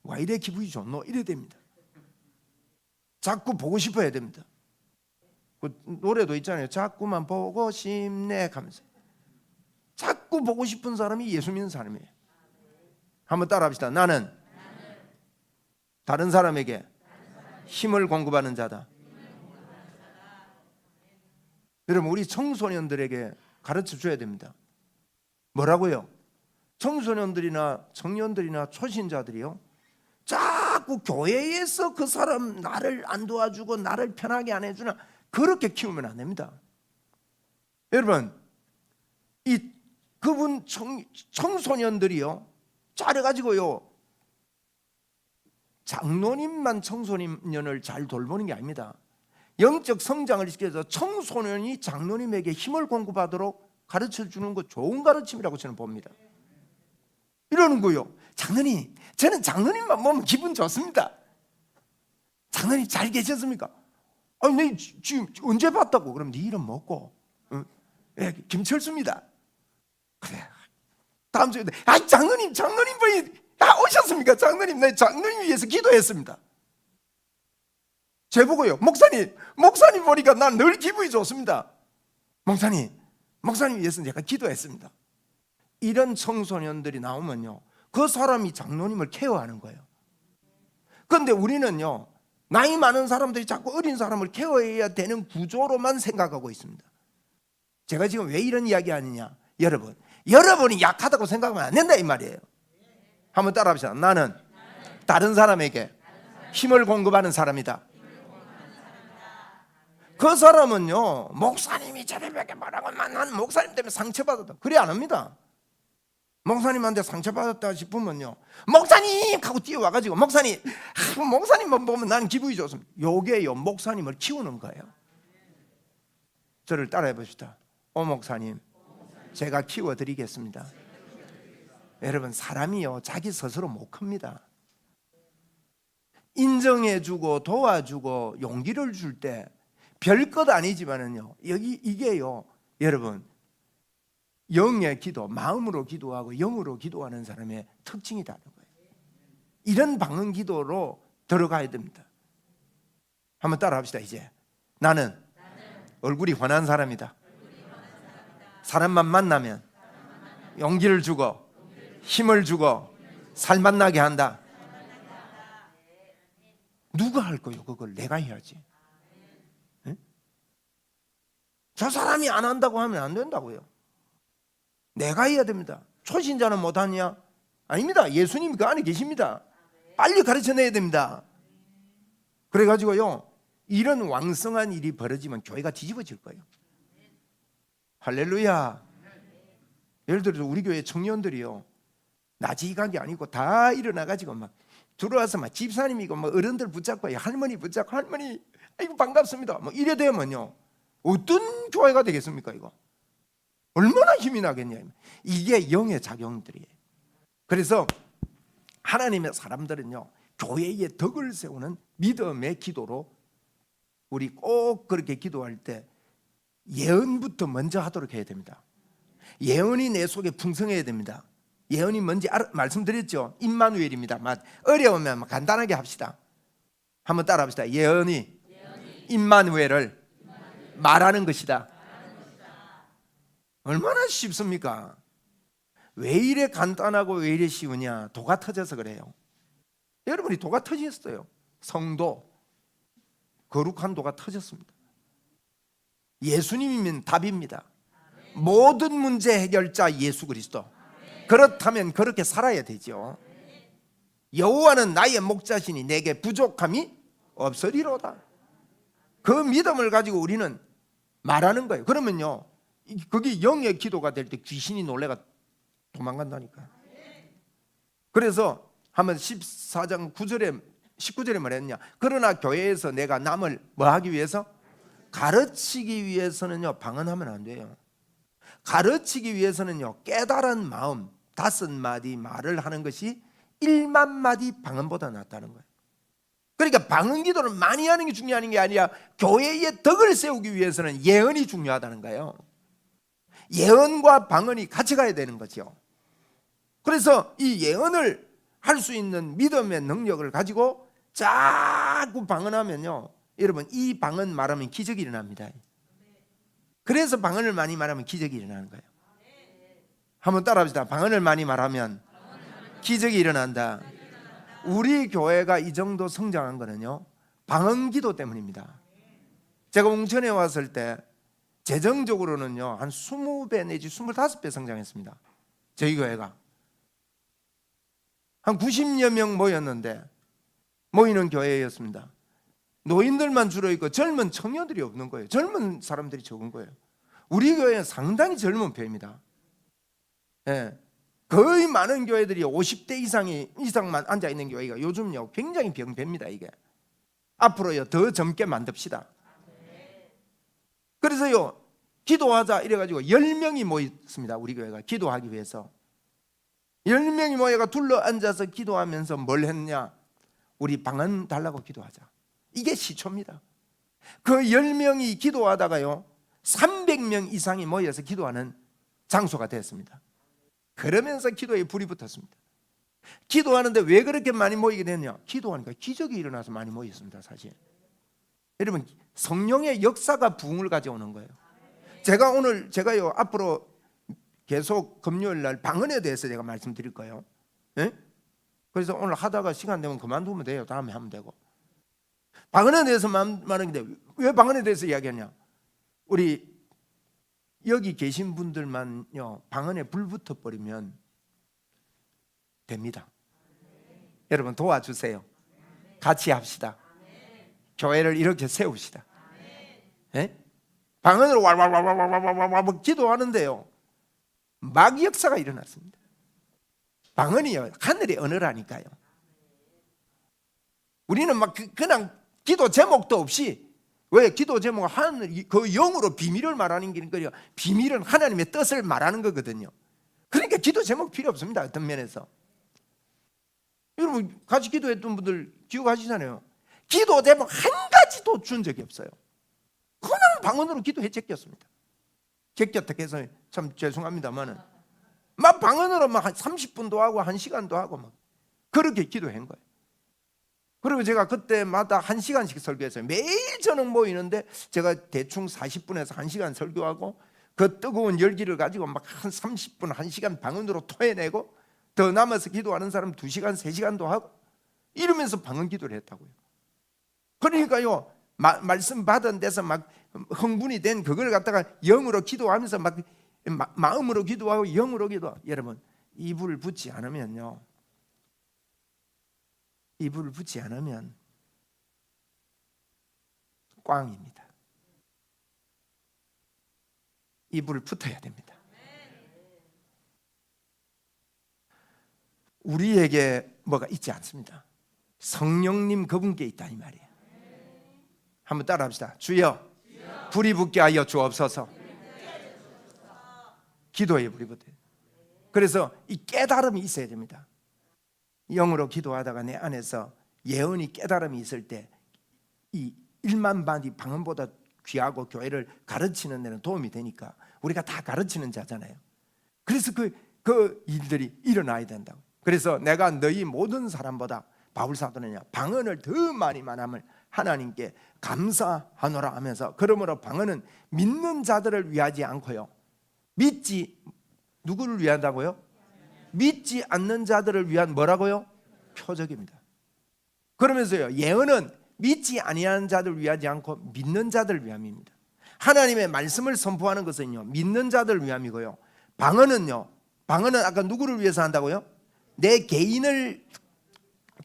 와 이래 기분이 좋노 이래 됩니다. 자꾸 보고 싶어야 됩니다. 그 노래도 있잖아요. 자꾸만 보고 싶네 하면서. 자꾸 보고 싶은 사람이 예수 믿는 사람이에요. 한번 따라합시다. 나는 다른 사람에게 힘을 공급하는 자다. 여러분 우리 청소년들에게 가르쳐 줘야 됩니다. 뭐라고요? 청소년들이나 청년들이나 초신자들이요 자꾸 교회에서 그 사람 나를 안 도와주고 나를 편하게 안 해주나 그렇게 키우면 안 됩니다. 여러분 그분 청소년들이요 잘해가지고요 장로님만 청소년을 잘 돌보는 게 아닙니다. 영적 성장을 시켜서 청소년이 장로님에게 힘을 공급하도록 가르쳐 주는 거 좋은 가르침이라고 저는 봅니다. 이러는 거요. 장로님, 저는 장로님만 보면 기분 좋습니다. 장로님 잘 계셨습니까? 아니, 내 지금 언제 봤다고? 그럼 네 이름 뭐고? 응? 예, 김철수입니다. 그래. 다음 주에 장로님 분이 오셨습니까? 장로님, 내 장로님 위해서 기도했습니다. 제보고요. 목사님 보니까 난 늘 기분이 좋습니다. 목사님 위해서 제가 기도했습니다. 이런 청소년들이 나오면요 그 사람이 장로님을 케어하는 거예요. 그런데 우리는요 나이 많은 사람들이 자꾸 어린 사람을 케어해야 되는 구조로만 생각하고 있습니다. 제가 지금 왜 이런 이야기 하느냐, 여러분이 약하다고 생각하면 안 된다 이 말이에요. 한번 따라합시다. 나는 다른 사람에게 힘을 공급하는 사람이다. 그 사람은요 목사님이 저렇게 뭐라고 난 목사님 때문에 상처받았다 그래 안 합니다. 목사님한테 상처받았다 싶으면요 목사님 하고 뛰어와가지고 목사님만 보면 나는 기분이 좋습니다. 요게요 목사님을 키우는 거예요. 저를 따라해 봅시다. 목사님 제가 키워드리겠습니다. 여러분 사람이요 자기 스스로 못 큽니다. 인정해주고 도와주고 용기를 줄 때 별것 아니지만은요 이게요 여러분 영의 기도, 마음으로 기도하고 영으로 기도하는 사람의 특징이 다른 거예요. 이런 방언 기도로 들어가야 됩니다. 한번 따라합시다. 이제 나는 얼굴이 환한 사람이다. 사람만 만나면 용기를 주고 힘을 주고 살맛나게 한다. 누가 할 거예요? 그걸 내가 해야지. 네? 저 사람이 안 한다고 하면 안 된다고요. 내가 해야 됩니다. 초신자는 못하냐? 아닙니다. 예수님이 그 안에 계십니다. 빨리 가르쳐내야 됩니다. 그래가지고요 이런 왕성한 일이 벌어지면 교회가 뒤집어질 거예요. 할렐루야. 예를 들어서 우리 교회 청년들이요, 나지각이 아니고 다 일어나가지고 막 들어와서 막 집사님이고 막 어른들 붙잡고 할머니 붙잡고 할머니 아이고 반갑습니다 뭐 이래 되면요 어떤 교회가 되겠습니까? 이거 얼마나 힘이 나겠냐. 이게 영의 작용들이에요. 그래서 하나님의 사람들은요 교회의 덕을 세우는 믿음의 기도로 우리 꼭 그렇게 기도할 때 예언부터 먼저 하도록 해야 됩니다. 예언이 내 속에 풍성해야 됩니다. 예언이 뭔지 말씀드렸죠. 임마누엘입니다. 어려우면 간단하게 합시다. 한번 따라 합시다. 예언이 임마누엘을 말하는 것이다. 얼마나 쉽습니까? 왜 이래 간단하고 왜 이래 쉬우냐? 도가 터져서 그래요. 여러분이 도가 터졌어요. 성도, 거룩한 도가 터졌습니다. 예수님이면 답입니다. 모든 문제 해결자 예수 그리스도. 그렇다면 그렇게 살아야 되죠. 여호와는 나의 목자시니 내게 부족함이 없으리로다. 그 믿음을 가지고 우리는 말하는 거예요. 그러면요 그게 영의 기도가 될 때 귀신이 놀래가 도망간다니까. 그래서 한번 14장 9절에 19절에 말했냐, 그러나 교회에서 내가 남을 뭐 하기 위해서? 가르치기 위해서는요 방언하면 안 돼요. 가르치기 위해서는요 깨달은 마음 5마디 말을 하는 것이 1만 마디 방언보다 낫다는 거예요. 그러니까 방언 기도를 많이 하는 게 중요한 게 아니라 교회의 덕을 세우기 위해서는 예언이 중요하다는 거예요. 예언과 방언이 같이 가야 되는 거죠. 그래서 이 예언을 할 수 있는 믿음의 능력을 가지고 자꾸 방언하면요 여러분 이 방언 말하면 기적이 일어납니다. 그래서 방언을 많이 말하면 기적이 일어나는 거예요. 한번 따라합시다. 방언을 많이 말하면 기적이 일어난다. 우리 교회가 이 정도 성장한 거는요 방언 기도 때문입니다. 제가 웅천에 왔을 때 재정적으로는요 한 20배 내지 25배 성장했습니다. 저희 교회가 한 90여 명 모이는 교회였습니다. 노인들만 주로 있고 젊은 청년들이 없는 거예요. 젊은 사람들이 적은 거예요. 우리 교회는 상당히 젊은 편입니다. 예. 거의 많은 교회들이 50대 이상만 앉아 있는 교회가 요즘요 굉장히 병폐입니다. 이게 앞으로요 더 젊게 만듭시다. 그래서요 기도하자 이래가지고 10명이 모였습니다. 우리 교회가 기도하기 위해서 10명이 모여가 둘러 앉아서 기도하면서 뭘 했냐, 우리 방언 달라고 기도하자. 이게 시초입니다. 그 10명이 기도하다가요 300명 이상이 모여서 기도하는 장소가 됐습니다. 그러면서 기도에 불이 붙었습니다. 기도하는데 왜 그렇게 많이 모이게 됐냐, 기도하니까 기적이 일어나서 많이 모였습니다. 사실 여러분 성령의 역사가 부흥을 가져오는 거예요. 제가요 앞으로 계속 금요일 날 방언에 대해서 제가 말씀드릴 거예요. 예? 그래서 오늘 하다가 시간 되면 그만두면 돼요. 다음에 하면 되고. 방언에 대해서 말하는데 왜 방언에 대해서 이야기하냐, 우리 여기 계신 분들만요 방언에 불 붙어버리면 됩니다. 여러분 도와주세요. 같이 합시다. 교회를 이렇게 세웁시다. 예? 방언으로 왈왈왈왈왈왈왈 기도하는데요 막 역사가 일어났습니다. 방언이요 하늘의 언어라니까요. 우리는 막 그냥 기도 제목도 없이, 왜 기도 제목은 하늘 그 영으로 비밀을 말하는 거니까 비밀은 하나님의 뜻을 말하는 거거든요. 그러니까 기도 제목 필요 없습니다. 어떤 면에서 여러분 같이 기도했던 분들 기억하시잖아요. 기도 제목 한 가지도 준 적이 없어요. 그냥 방언으로 기도해 제꼈습니다. 제꼈다 해서 참 죄송합니다만은 막 방언으로 막 한 30분도 하고 1시간도 하고 막 그렇게 기도한 거예요. 그리고 제가 그때마다 1시간씩 설교했어요. 매일 저녁 모이는데 제가 대충 40분에서 1시간 설교하고 그 뜨거운 열기를 가지고 막 한 30분 1시간 방언으로 토해내고 더 남아서 기도하는 사람 2시간 3시간도 하고 이러면서 방언 기도를 했다고요. 그러니까요 말씀 받은 데서 막 흥분이 된 그걸 갖다가 영으로 기도하면서 막 마음으로 기도하고 영으로 기도하고, 여러분 이불을 붙지 않으면요, 이불을 붙지 않으면 꽝입니다. 이 불을 붙어야 됩니다. 우리에게 뭐가 있지 않습니다. 성령님 그분께 있다 이 말이에요. 한번 따라합시다. 주여, 불이 붙게 하여 주옵소서. 기도에 불이 붙어요. 그래서 이 깨달음이 있어야 됩니다. 영으로 기도하다가 내 안에서 예언이 깨달음이 있을 때 이 1만 반이 방언보다 귀하고 교회를 가르치는 데는 도움이 되니까 우리가 다 가르치는 자잖아요. 그래서 그 일들이 일어나야 된다고. 그래서 내가 너희 모든 사람보다 바울사도는요 방언을 더 많이 말함을 하나님께 감사하노라 하면서, 그러므로 방언은 믿는 자들을 위하지 않고요, 누구를 위한다고요? 믿지 않는 자들을 위한 뭐라고요? 표적입니다. 그러면서요 예언은 믿지 아니하는 자들을 위하지 않고 믿는 자들을 위함입니다. 하나님의 말씀을 선포하는 것은요 믿는 자들을 위함이고요, 방언은 아까 누구를 위해서 한다고요? 내 개인을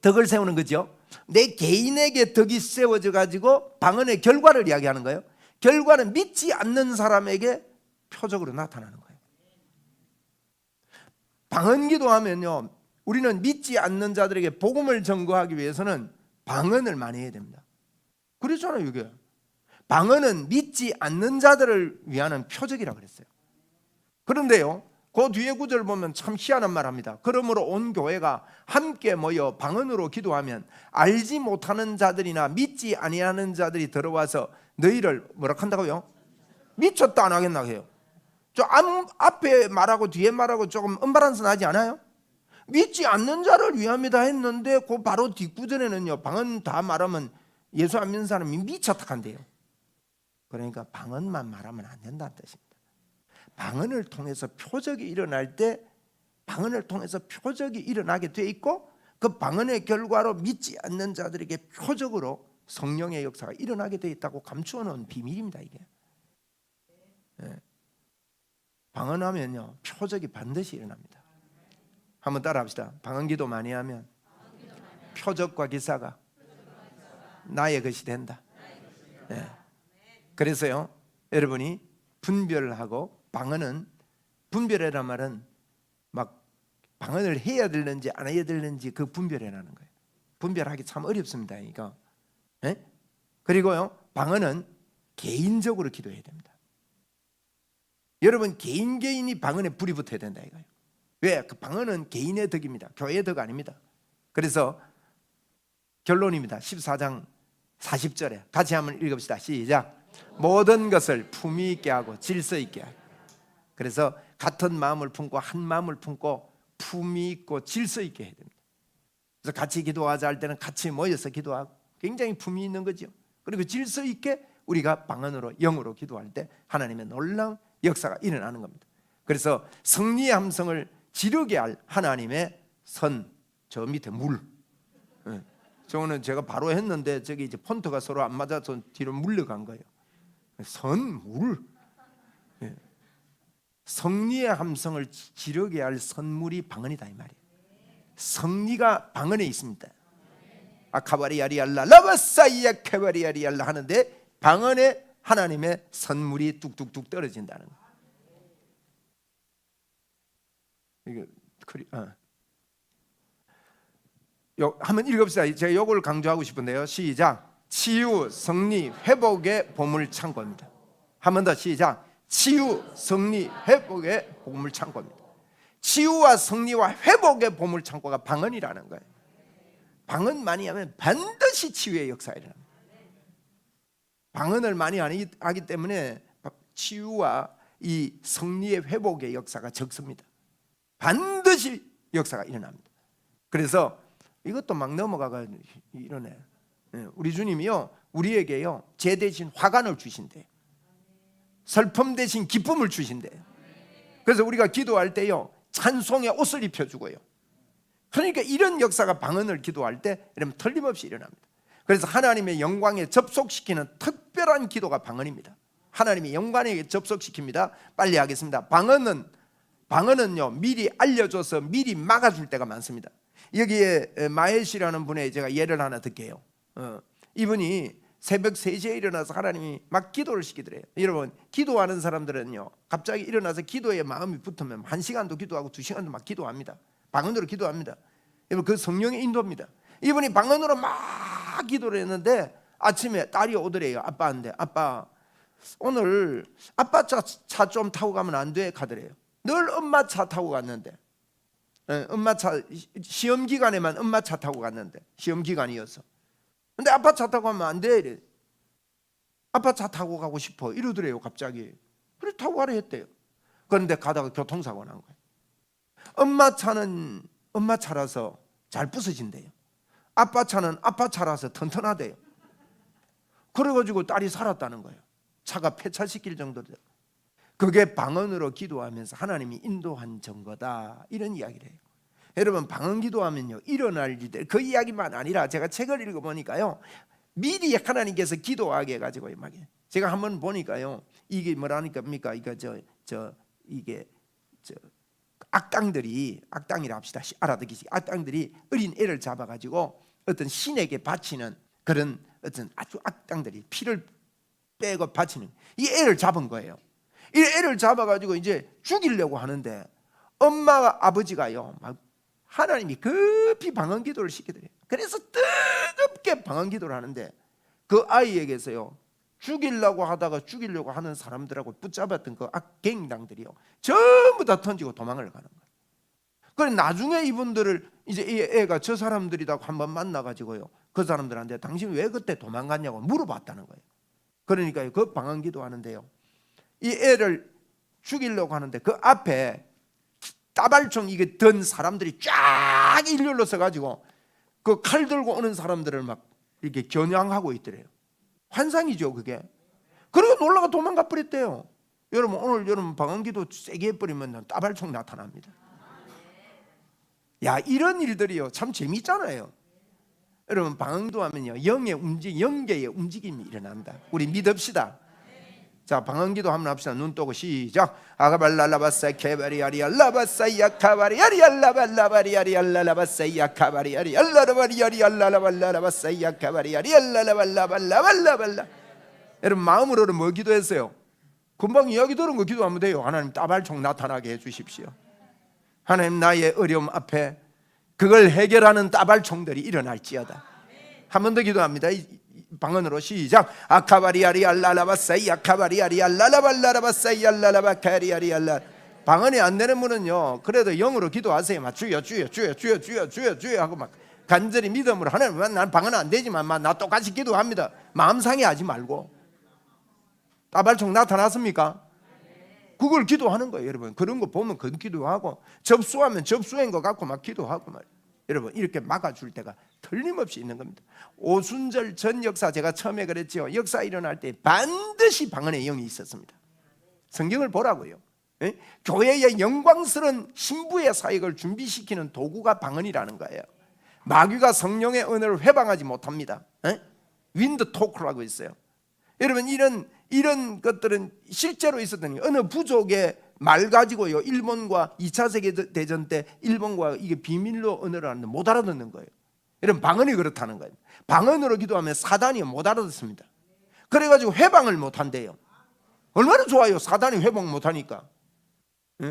덕을 세우는 거죠. 내 개인에게 덕이 세워져 가지고 방언의 결과를 이야기하는 거예요. 결과는 믿지 않는 사람에게 표적으로 나타나는 거예요. 방언 기도하면요 우리는 믿지 않는 자들에게 복음을 전거하기 위해서는 방언을 많이 해야 됩니다. 그렇잖아요. 이게 방언은 믿지 않는 자들을 위하는 표적이라고 그랬어요. 그런데요 그 뒤에 구절 보면 참 희한한 말 합니다. 그러므로 온 교회가 함께 모여 방언으로 기도하면 알지 못하는 자들이나 믿지 아니하는 자들이 들어와서 너희를 뭐라 한다고요? 미쳤다 안 하겠나 해요. 저 앞에 말하고 뒤에 말하고 조금 언밸런스 나지 않아요? 믿지 않는 자를 위함이다 했는데 그 바로 뒷구절에는요 방언 다 말하면 예수 안 믿는 사람이 미쳤다 한대요. 그러니까 방언만 말하면 안 된다는 뜻입니다. 방언을 통해서 표적이 일어날 때 방언을 통해서 표적이 일어나게 돼 있고, 그 방언의 결과로 믿지 않는 자들에게 표적으로 성령의 역사가 일어나게 돼 있다고 감추어 놓은 비밀입니다. 이게 방언하면요 표적이 반드시 일어납니다. 한번 따라합시다. 방언기도 많이 하면 표적과 기사가 나의 것이 된다. 그래서요 여러분이 분별하고, 방언은 분별이란 말은 막 방언을 해야 되는지 안 해야 되는지 그 분별이라는 거예요. 분별하기 참 어렵습니다. 이거. 그리고요 방언은 개인적으로 기도해야 됩니다. 여러분 개인이 방언에 불이 붙어야 된다 이거예요. 왜? 그 방언은 개인의 덕입니다. 교회의 덕 아닙니다. 그래서 결론입니다. 14장 40절에 같이 한번 읽읍시다. 시작. 모든 것을 품위 있게 하고 질서 있게 하고. 그래서 같은 마음을 품고 한 마음을 품고 품위 있고 질서 있게 해야 됩니다. 그래서 같이 기도하자 할 때는 같이 모여서 기도하고 굉장히 품위 있는 거죠. 그리고 질서 있게 우리가 방언으로 영으로 기도할 때 하나님의 놀라운 역사가 일어나는 겁니다. 그래서 승리의 함성을 지르게 할 하나님의 선, 저 밑에 물. 저거는 제가 바로 했는데 저기 이제 폰트가 서로 안 맞아서 뒤로 물러간 거예요. 선, 물. 승리의 함성을 지르게 할 선물이 방언이다 이 말이에요. 승리가 방언에 있습니다. 아카바리아리알라 라바사이야 카바리아리알라 하는데 방언에 하나님의 선물이 뚝뚝뚝 떨어진다는 거예요. 한번 읽읍시다. 제가 요걸 강조하고 싶은데요. 시작. 치유, 승리, 회복의 보물 창고입니다. 한 번 더 시작. 치유, 승리, 회복의 보물 창고입니다. 치유와 승리와 회복의 보물 창고가 방언이라는 거예요. 방언 많이 하면 반드시 치유의 역사가 일어납니다. 방언을 많이 하기 때문에 치유와 이 승리의 회복의 역사가 적습니다. 반드시 역사가 일어납니다. 그래서 이것도 막 넘어가가 이러네. 우리 주님이요 우리에게요 죄 대신 화관을 주신대요. 슬픔 대신 기쁨을 주신대요. 그래서 우리가 기도할 때요 찬송의 옷을 입혀주고요. 그러니까 이런 역사가 방언을 기도할 때 이러면 틀림없이 일어납니다. 그래서 하나님의 영광에 접속시키는 특별한 기도가 방언입니다. 하나님의 영광에 접속시킵니다. 빨리 하겠습니다. 방언은요 미리 알려줘서 미리 막아줄 때가 많습니다. 여기에 마엣이라는 분의 제가 예를 하나 들게요. 이분이 새벽 3시에 일어나서 하나님이 막 기도를 시키더래요. 여러분, 기도하는 사람들은요, 갑자기 일어나서 기도에 마음이 붙으면 1시간도 기도하고 2시간도 막 기도합니다. 방언으로 기도합니다. 여러분, 그 성령의 인도입니다. 이분이 방언으로 막 기도를 했는데 아침에 딸이 오더래요. 아빠한테, 아빠 오늘 아빠 차 좀 타고 가면 안 돼? 가더래요. 늘 엄마 차 타고 갔는데, 엄마 차, 시험 기간에만 엄마 차 타고 갔는데, 시험 기간이어서. 근데 아빠 차 타고 가면 안 돼. 이래. 아빠 차 타고 가고 싶어 이러더래요. 갑자기. 그래 타고 가라 했대요. 그런데 가다가 교통사고 난 거예요. 엄마 차는 엄마 차라서 잘 부서진대요. 아빠 차는 아빠 차라서 튼튼하대요. 그래가지고 딸이 살았다는 거예요. 차가 폐차시킬 정도로. 그게 방언으로 기도하면서 하나님이 인도한 증거다, 이런 이야기를 해요. 여러분, 방언 기도하면요 일어날 일들, 그 이야기만 아니라 제가 책을 읽어보니까요, 미리 하나님께서 기도하게 해가지고 막 제가 한번 보니까요, 이게 뭐라니까 이거 이게 악당들이, 악당이라 합시다, 알아듣기식, 악당들이 어린 애를 잡아가지고 어떤 신에게 바치는 그런 어떤 아주 악당들이 피를 빼고 바치는, 이 애를 잡은 거예요. 이 애를 잡아가지고 이제 죽이려고 하는데 엄마와 아버지가요 막 하나님이 급히 방언 기도를 시키더래요. 그래서 뜨겁게 방언 기도를 하는데 그 아이에게서요, 죽이려고 하다가 죽이려고 하는 사람들하고 붙잡았던 그 악갱당들이요 전부 다 던지고 도망을 가는 거예요. 그래 나중에 이분들을 이제 이 애가 저 사람들이라고 한번 만나가지고요, 그 사람들한테 당신 왜 그때 도망갔냐고 물어봤다는 거예요. 그러니까 그 방언 기도하는데요, 이 애를 죽이려고 하는데 그 앞에 따발총 이게 든 사람들이 쫙 일렬로 서가지고 그 칼 들고 오는 사람들을 막 이렇게 겨냥하고 있더래요. 환상이죠 그게. 그리고 놀라가 도망가 버렸대요. 여러분, 오늘 여러분 방언기도 세게 해버리면 따발총 나타납니다. 야, 이런 일들이요 참 재밌잖아요. 여러분, 방언도 하면요 영계의 움직임이 일어난다. 우리 믿읍시다. 자, 방언기도 한번 합시다. 눈 뜨고 시작. 아가발랄라바사 케바리아리 알라바사야 카바리아리 알라발라바리아리 알라라바사야 카바리아리 알라라바리아리 알라라발라바사야 카바리아리 알라라발라발라발라발라. 여러분, 마음으로는 뭐 기도했어요? 금방 이야기 들은 거 기도하면 돼요. 하나님 따발총 나타나게 해주십시오. 하나님, 나의 어려움 앞에 그걸 해결하는 따발총들이 일어날지어다. 한 번 더 기도합니다. 방언으로 시작. 아카바리아리 알라라바사이 아카바리아리 알라라발라라바사이 알라라바카리아리 알라. 방언이 안 되는 분은요 그래도 영으로 기도하세요. 막 주여 주여 주여 주여 주여 주여 주여 하고 막 간절히 믿음으로, 하나님 난 방언 안 되지만 나 똑같이 기도합니다. 마음 상해하지 말고. 따발총 나타났습니까? 그걸 기도하는 거예요. 여러분, 그런 거 보면 그 기도하고, 접수하면 접수인 것 같고 막 기도하고 말이에요. 여러분, 이렇게 막아줄 때가 틀림없이 있는 겁니다. 오순절 전 역사, 제가 처음에 그랬죠. 역사 일어날 때 반드시 방언의 영이 있었습니다. 성경을 보라고요. 예? 교회의 영광스러운 신부의 사역을 준비시키는 도구가 방언이라는 거예요. 마귀가 성령의 은혜를 회방하지 못합니다. 예? 윈드 토크라고 있어요. 여러분, 이런 것들은 실제로 있었던 거예요. 어느 부족의 말 가지고요, 일본과 2차 세계대전 때 일본과 이게 비밀로 언어를 하는데 못 알아듣는 거예요. 이런 방언이 그렇다는 거예요. 방언으로 기도하면 사단이 못 알아듣습니다. 그래가지고 회방을 못 한대요. 얼마나 좋아요, 사단이 회방 못 하니까.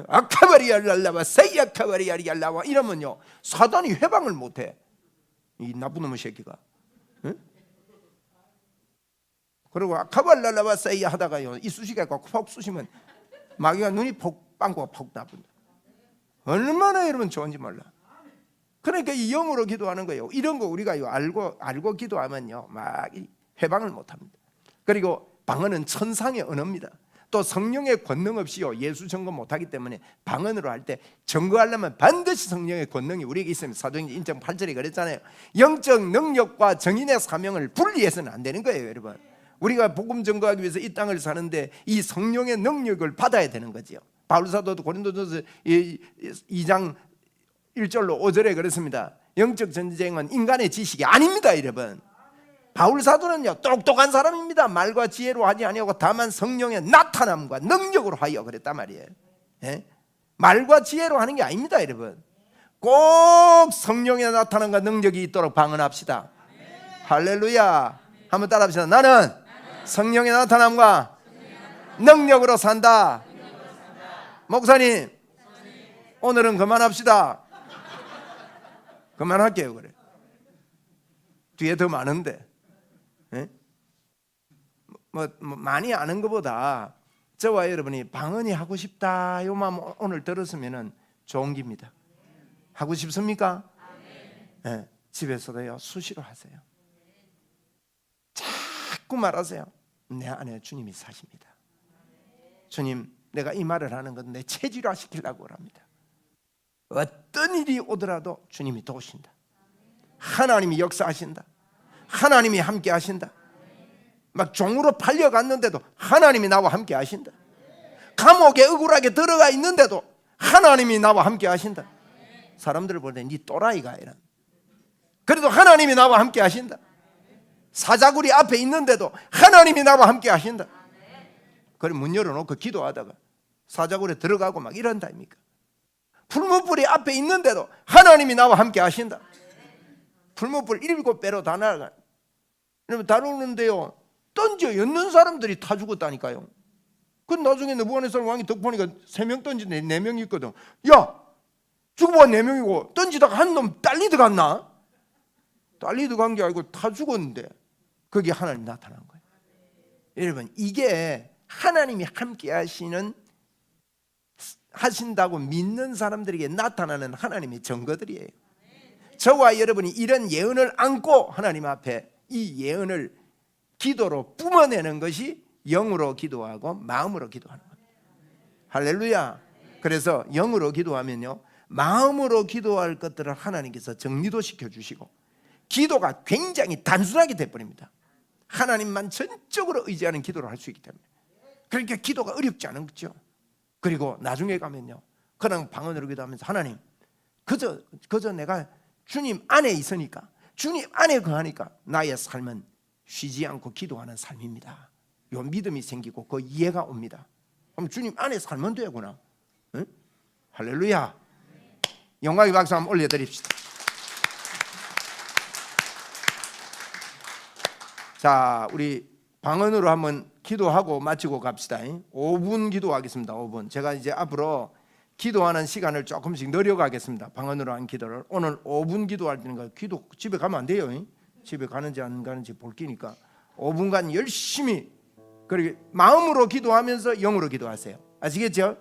아카바리알랄라바 세이아카바리알랄라바 이러면요 사단이 회방을 못 해. 이 나쁜 놈의 새끼가. 그리고 아카발랄라바 세이아 하다가요 이쑤시개가 퍽 쑤시면 마귀가 눈이 폭 빵꾸가 퍽 나쁜다. 얼마나 여러분 좋은지 몰라. 그러니까 이 영으로 기도하는 거예요. 이런 거 우리가 알고 기도하면요 막 회방을 못합니다. 그리고 방언은 천상의 언어입니다. 또 성령의 권능 없이요 예수 증거 못하기 때문에 방언으로 할 때 증거하려면 반드시 성령의 권능이 우리에게 있으면 사도행전 1장 8절에 그랬잖아요. 영적 능력과 정인의 사명을 분리해서는 안 되는 거예요. 여러분, 우리가 복음 증거하기 위해서 이 땅을 사는데 이 성령의 능력을 받아야 되는 거지요. 바울사도도 고린도전서 2장 1절로 5절에 그랬습니다. 영적 전쟁은 인간의 지식이 아닙니다. 여러분, 바울사도는요 똑똑한 사람입니다. 말과 지혜로 하지 아니하고 다만 성령의 나타남과 능력으로 하여 그랬단 말이에요. 예? 말과 지혜로 하는 게 아닙니다. 여러분, 꼭 성령의 나타남과 능력이 있도록 방언합시다. 할렐루야. 한번 따라합시다. 나는 성령의 나타남과 능력으로 산다. 목사님, 오늘은 그만합시다. 그만할게요. 그래. 뒤에 더 많은데. 예? 많이 아는 것보다 저와 여러분이 방언이 하고 싶다 요만 오늘 들었으면 좋은 겁니다. 하고 싶습니까? 예, 집에서도요 수시로 하세요. 자꾸 말하세요. 내 안에 주님이 사십니다. 주님, 내가 이 말을 하는 건 내 체질화 시키려고 합니다. 어떤 일이 오더라도 주님이 도우신다. 하나님이 역사하신다. 하나님이 함께 하신다. 막 종으로 팔려갔는데도 하나님이 나와 함께 하신다. 감옥에 억울하게 들어가 있는데도 하나님이 나와 함께 하신다. 사람들을 볼 때 니 또라이가 이런. 그래도 하나님이 나와 함께 하신다. 사자굴이 앞에 있는데도 하나님이 나와 함께 하신다. 그래 문 열어놓고 기도하다가 사자굴에 들어가고 막 이런다 아닙니까? 풀무불이 앞에 있는데도 하나님이 나와 함께 하신다. 풀무불 7배로 다 날아가. 여러분 다루는데요 던져 였는 사람들이 다 죽었다니까요. 그 나중에 느부갓네살 왕이 덕 보니까 3명 던지네 4명 있거든. 야 죽어봐 4명이고 던지다가 한 놈 딸리 들어갔나? 딸리 들어간 게 아니고 다 죽었는데 거기에 하나님 나타난 거예요. 여러분 이게 하나님이 함께 하신다고 믿는 사람들에게 나타나는 하나님의 증거들이에요. 저와 여러분이 이런 예언을 안고 하나님 앞에 이 예언을 기도로 뿜어내는 것이 영으로 기도하고 마음으로 기도하는 거예요. 할렐루야. 그래서 영으로 기도하면요 마음으로 기도할 것들을 하나님께서 정리도 시켜주시고 기도가 굉장히 단순하게 돼버립니다. 하나님만 전적으로 의지하는 기도를 할 수 있기 때문에. 그러니까 기도가 어렵지 않은 거죠. 그리고 나중에 가면요 그냥 방언으로 기도하면서 하나님 그저 내가 주님 안에 있으니까 주님 안에 거하니까 나의 삶은 쉬지 않고 기도하는 삶입니다. 요 믿음이 생기고 그 이해가 옵니다. 그럼 주님 안에 살면 되구나. 응? 할렐루야. 영광의 박수 한번 올려드립시다. 자, 우리 방언으로 한번 기도하고 마치고 갑시다. 5분 기도하겠습니다. 5분. 제가 이제 앞으로 기도하는 시간을 조금씩 늘려가겠습니다. 방언으로 한 기도를. 오늘 5분 기도할 때는 기도 집에 가면 안 돼요. 집에 가는지 안 가는지 볼 끼니까 5분간 열심히 그리고 마음으로 기도하면서 영으로 기도하세요. 아시겠죠?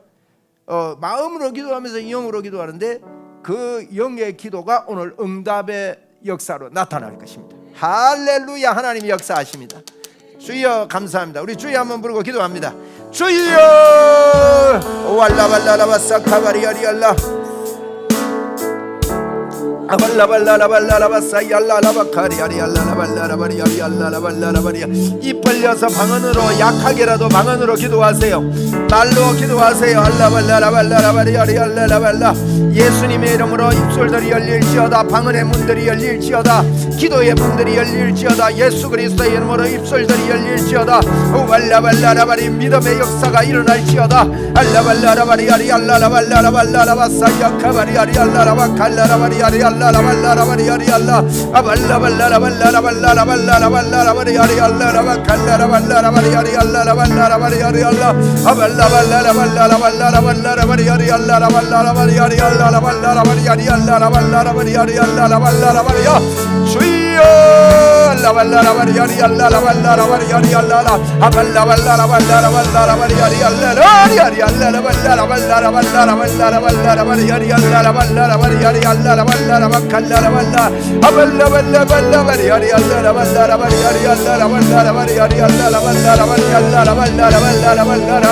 마음으로 기도하면서 영으로 기도하는데 그 영의 기도가 오늘 응답의 역사로 나타날 것입니다. 할렐루야. 하나님이 역사하십니다. 주여 감사합니다. 우리 주여 한번 부르고 기도합니다. 주여 왈라발라라바사카바리아리알라 입 벌려서 방언으로 약하게라도 방언으로 기도하세요. 말로 기도하세요. 예수님의 이름으로 입술들이 열릴지어다. 방언의 문들이 열릴지어다. 기도의 문들이 열릴지어다. 예수 그리스도의 이름으로 입술들이 열릴지어다. 발라발라라바리 믿음의 역사가 일어날지어다. 알라발라라바리아리 알라라발라라발라라바사야카바리아리 알라라바칼라라바리아리 알라라발라라바리아리알라 아발라발라라발라라발라라발라라바리아리 알라라바칼라라발라라바리아리 알라라발라라바리아리알라 아발라발라라발라라발라라바리아리 알라라발라라바리아리 알라라발라라바리아리 알라라발라라바리아리 알라라발라라바리아 주여 알라발라라바리아리 알라라발라라바리아리 알라라 아발라발라라발라라발라라바리아리 알라라리아리 알라라발라라발라라발라라발라라바리아리 알라라발라라바리아리 알라라발라라바칼라라발라 아발라발라발라바리아리 알라라발라라바리아리 알라라발라라바리아리 알라라발라라바리 알라라발라라발라라발라라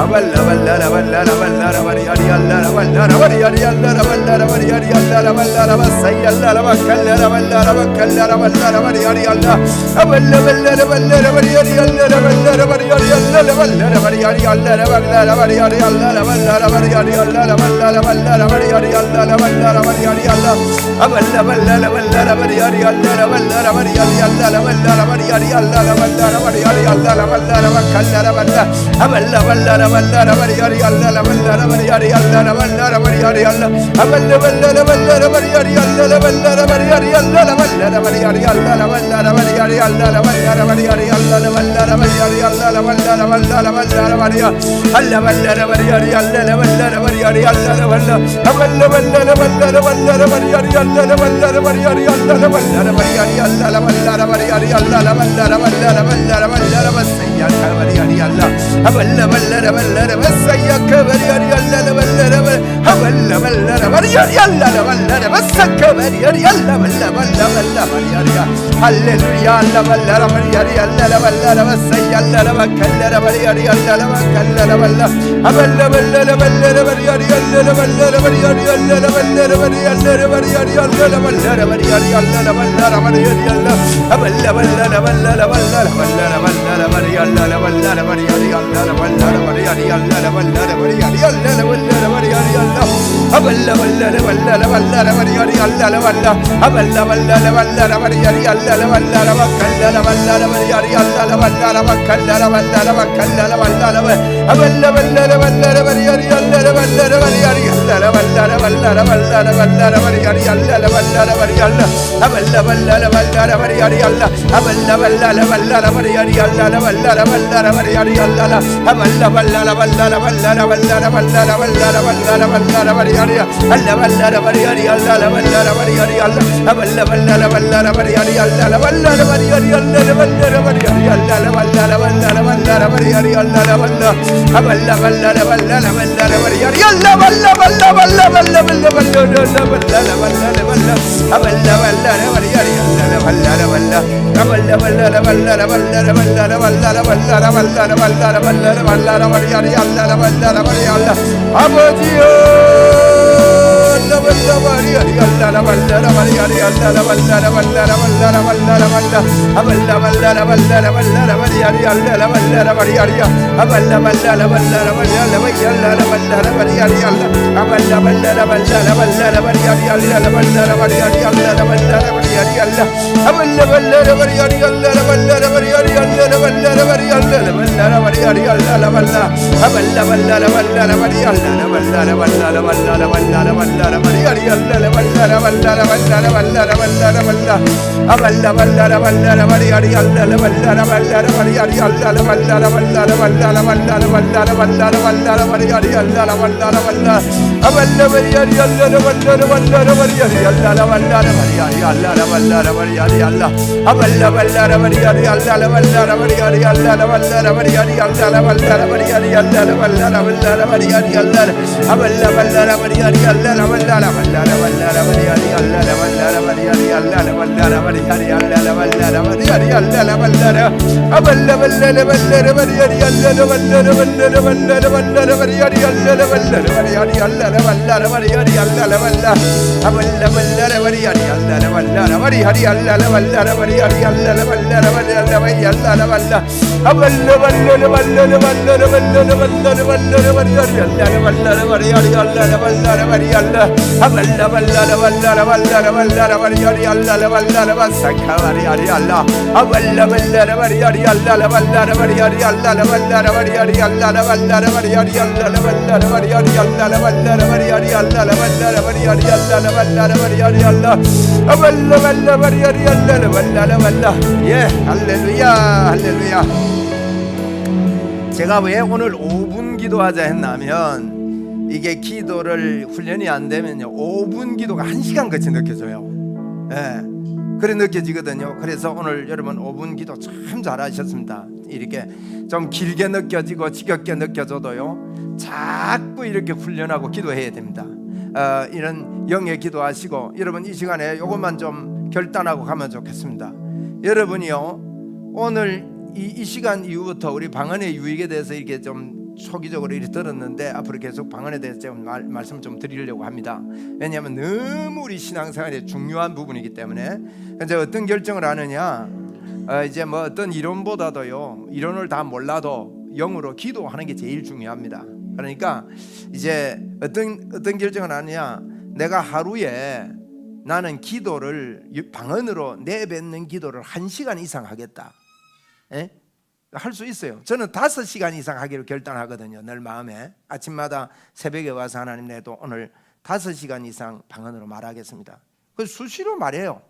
아발라발라라발라라발라라바리아리 알라라발라라바리아리 알라라발라라바리아리 알라라발라라바사이 알라라발라라발라라발라라발라라바리아리 알라 아발라발라라발라라바리아리 알라라발라라바리아리 알라라발라라바리아리 알라라발라라바리아리 알라라발라라바리아리 알라라발라라발라라바리아리 알라라발라라바리아리 알라 아발라발라라발라라바리아리 알라라발라라바리아리 알라라발라라바리아리 알라라발라라바리아리 알라라발라라바칼라라발라 아발라발라라발라라바리아리 알라라발라라바리아리 알라라발라라바리아리 알라 아발라발라라발라라바리아리 알라라발라라바리아리 알라라발라라바리아리 제가 왜 오늘 5분 기도하자 했냐면 이게 기도를 훈련이 안 되면요 5분 기도가 1시간 같이 느껴져요. 예, 그래 느껴지거든요. 그래서 오늘 여러분 5분 기도 참 잘하셨습니다. 이렇게 좀 길게 느껴지고 지겹게 느껴져도요 자꾸 이렇게 훈련하고 기도해야 됩니다. 이런 영의 기도하시고 여러분 이 시간에 이것만 좀 결단하고 가면 좋겠습니다. 여러분이요 오늘 이 시간 이후부터 우리 방언의 유익에 대해서 이렇게 좀 초기적으로 이렇게 들었는데 앞으로 계속 방언에 대해서 좀 말씀을 좀 드리려고 합니다. 왜냐하면 너무 우리 신앙생활에 중요한 부분이기 때문에. 이제 어떤 결정을 하느냐, 이제 뭐 어떤 이론보다도요 이론을 다 몰라도 영으로 기도하는 게 제일 중요합니다. 그러니까 이제 어떤 결정을 하느냐, 내가 하루에 나는 기도를 방언으로 내뱉는 기도를 1시간 이상 하겠다. 할 수 있어요. 저는 5시간 이상 하기로 결단하거든요. 늘 마음에 아침마다 새벽에 와서 하나님 내도 오늘 5시간 이상 방언으로 말하겠습니다. 그 수시로 말해요.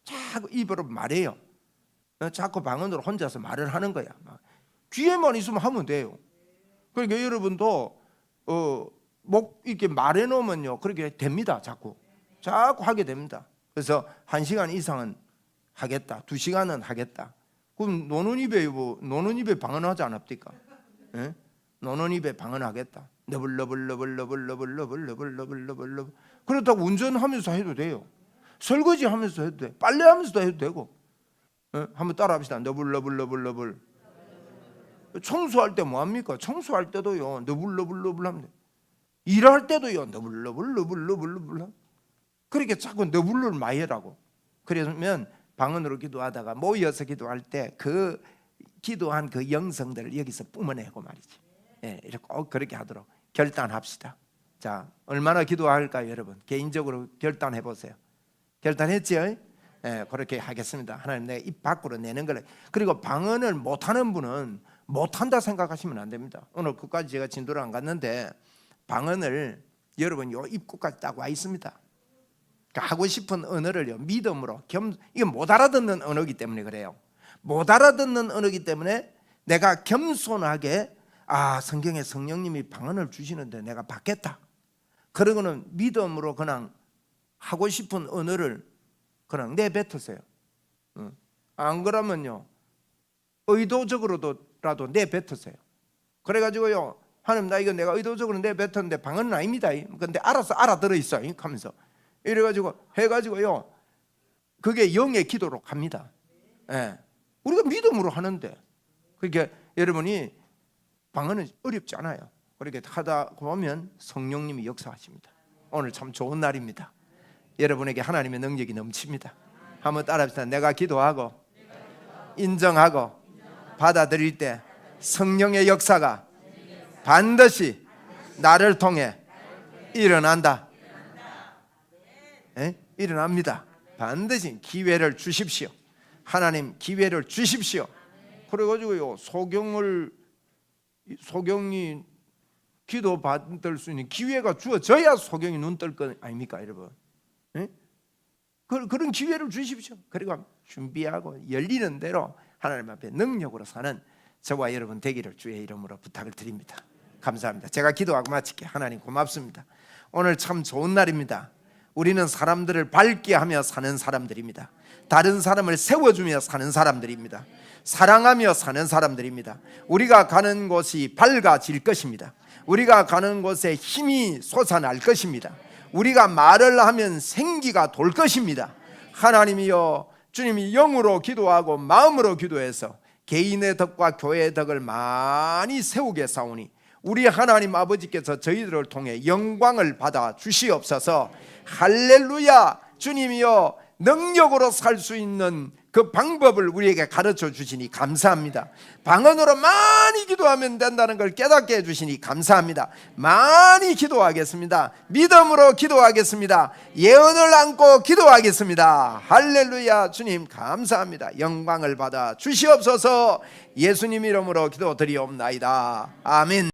자꾸 입으로 말해요. 자꾸 방언으로 혼자서 말을 하는 거야. 귀에만 있으면 하면 돼요. 그러니까 여러분도 목 이렇게 말해 놓으면요, 그렇게 됩니다. 자꾸 하게 됩니다. 그래서 1시간 이상은 하겠다, 2시간은 하겠다. 그럼 노는 입에 방언하지 않았습니까? 예? 노는 입에 방언하겠다. 너블너블너블너블너블너블너블너블너블. 그렇다고 운전하면서 해도 돼요. 설거지하면서 해도 돼. 빨래하면서도 해도 되고. 예? 한번 따라합시다. 너블너블너블너블. 청소할 때 뭐합니까? 청소할 때도요, 너블너블너블 하면 돼. 일할 때도요, 너블너블너블너블너블. 그렇게 자꾸 너블을 많이 해라고. 그러면 방언으로 기도하다가 모여서 기도할 때 그 기도한 그 영성들을 여기서 뿜어내고 말이지. 예, 이렇게 꼭 그렇게 하도록 결단합시다. 자, 얼마나 기도할까요, 여러분? 개인적으로 결단해 보세요. 결단했지요? 예, 그렇게 하겠습니다. 하나님, 내가 입 밖으로 내는 거래. 그리고 방언을 못하는 분은 못한다 생각하시면 안 됩니다. 오늘 끝까지 제가 진도를 안 갔는데 방언을 여러분 요 입구까지 딱 와 있습니다. 하고 싶은 언어를요, 믿음으로 이게 못 알아듣는 언어이기 때문에 그래요. 못 알아듣는 언어이기 때문에 내가 겸손하게 성경에 성령님이 방언을 주시는데 내가 받겠다. 그러고는 믿음으로 그냥 하고 싶은 언어를 그냥 내뱉으세요. 안 그러면요, 의도적으로라도 내뱉으세요. 그래가지고요, 하나님, 나 이거 내가 의도적으로 내뱉었는데 방언은 아닙니다. 근데 알아서 알아들어 있어 하면서 이래가지고 해가지고요, 그게 영의 기도로 갑니다. 예. 우리가 믿음으로 하는데, 그러니까 여러분이 방언은 어렵지 않아요. 그렇게 하다 보면 성령님이 역사하십니다. 오늘 참 좋은 날입니다. 여러분에게 하나님의 능력이 넘칩니다. 한번 따라합시다. 내가 기도하고 인정하고 받아들일 때 성령의 역사가 반드시 나를 통해 일어난다. 에? 일어납니다. 반드시 기회를 주십시오. 하나님 기회를 주십시오. 그래가지고요, 소경이 기도 받을 수 있는 기회가 주어져야 소경이 눈 뜰 거 아닙니까, 여러분? 에? 그런 기회를 주십시오. 그리고 준비하고 열리는 대로 하나님 앞에 능력으로 사는 저와 여러분 되기를 주의 이름으로 부탁을 드립니다. 감사합니다. 제가 기도하고 마칠게요. 하나님 고맙습니다. 오늘 참 좋은 날입니다. 우리는 사람들을 밝게 하며 사는 사람들입니다. 다른 사람을 세워주며 사는 사람들입니다. 사랑하며 사는 사람들입니다. 우리가 가는 곳이 밝아질 것입니다. 우리가 가는 곳에 힘이 솟아날 것입니다. 우리가 말을 하면 생기가 돌 것입니다. 하나님이여, 주님이 영으로 기도하고 마음으로 기도해서 개인의 덕과 교회의 덕을 많이 세우게 사오니 우리 하나님 아버지께서 저희들을 통해 영광을 받아 주시옵소서. 할렐루야. 주님이여, 능력으로 살 수 있는 그 방법을 우리에게 가르쳐 주시니 감사합니다. 방언으로 많이 기도하면 된다는 걸 깨닫게 해주시니 감사합니다. 많이 기도하겠습니다. 믿음으로 기도하겠습니다. 예언을 안고 기도하겠습니다. 할렐루야. 주님 감사합니다. 영광을 받아 주시옵소서. 예수님 이름으로 기도드리옵나이다. 아멘.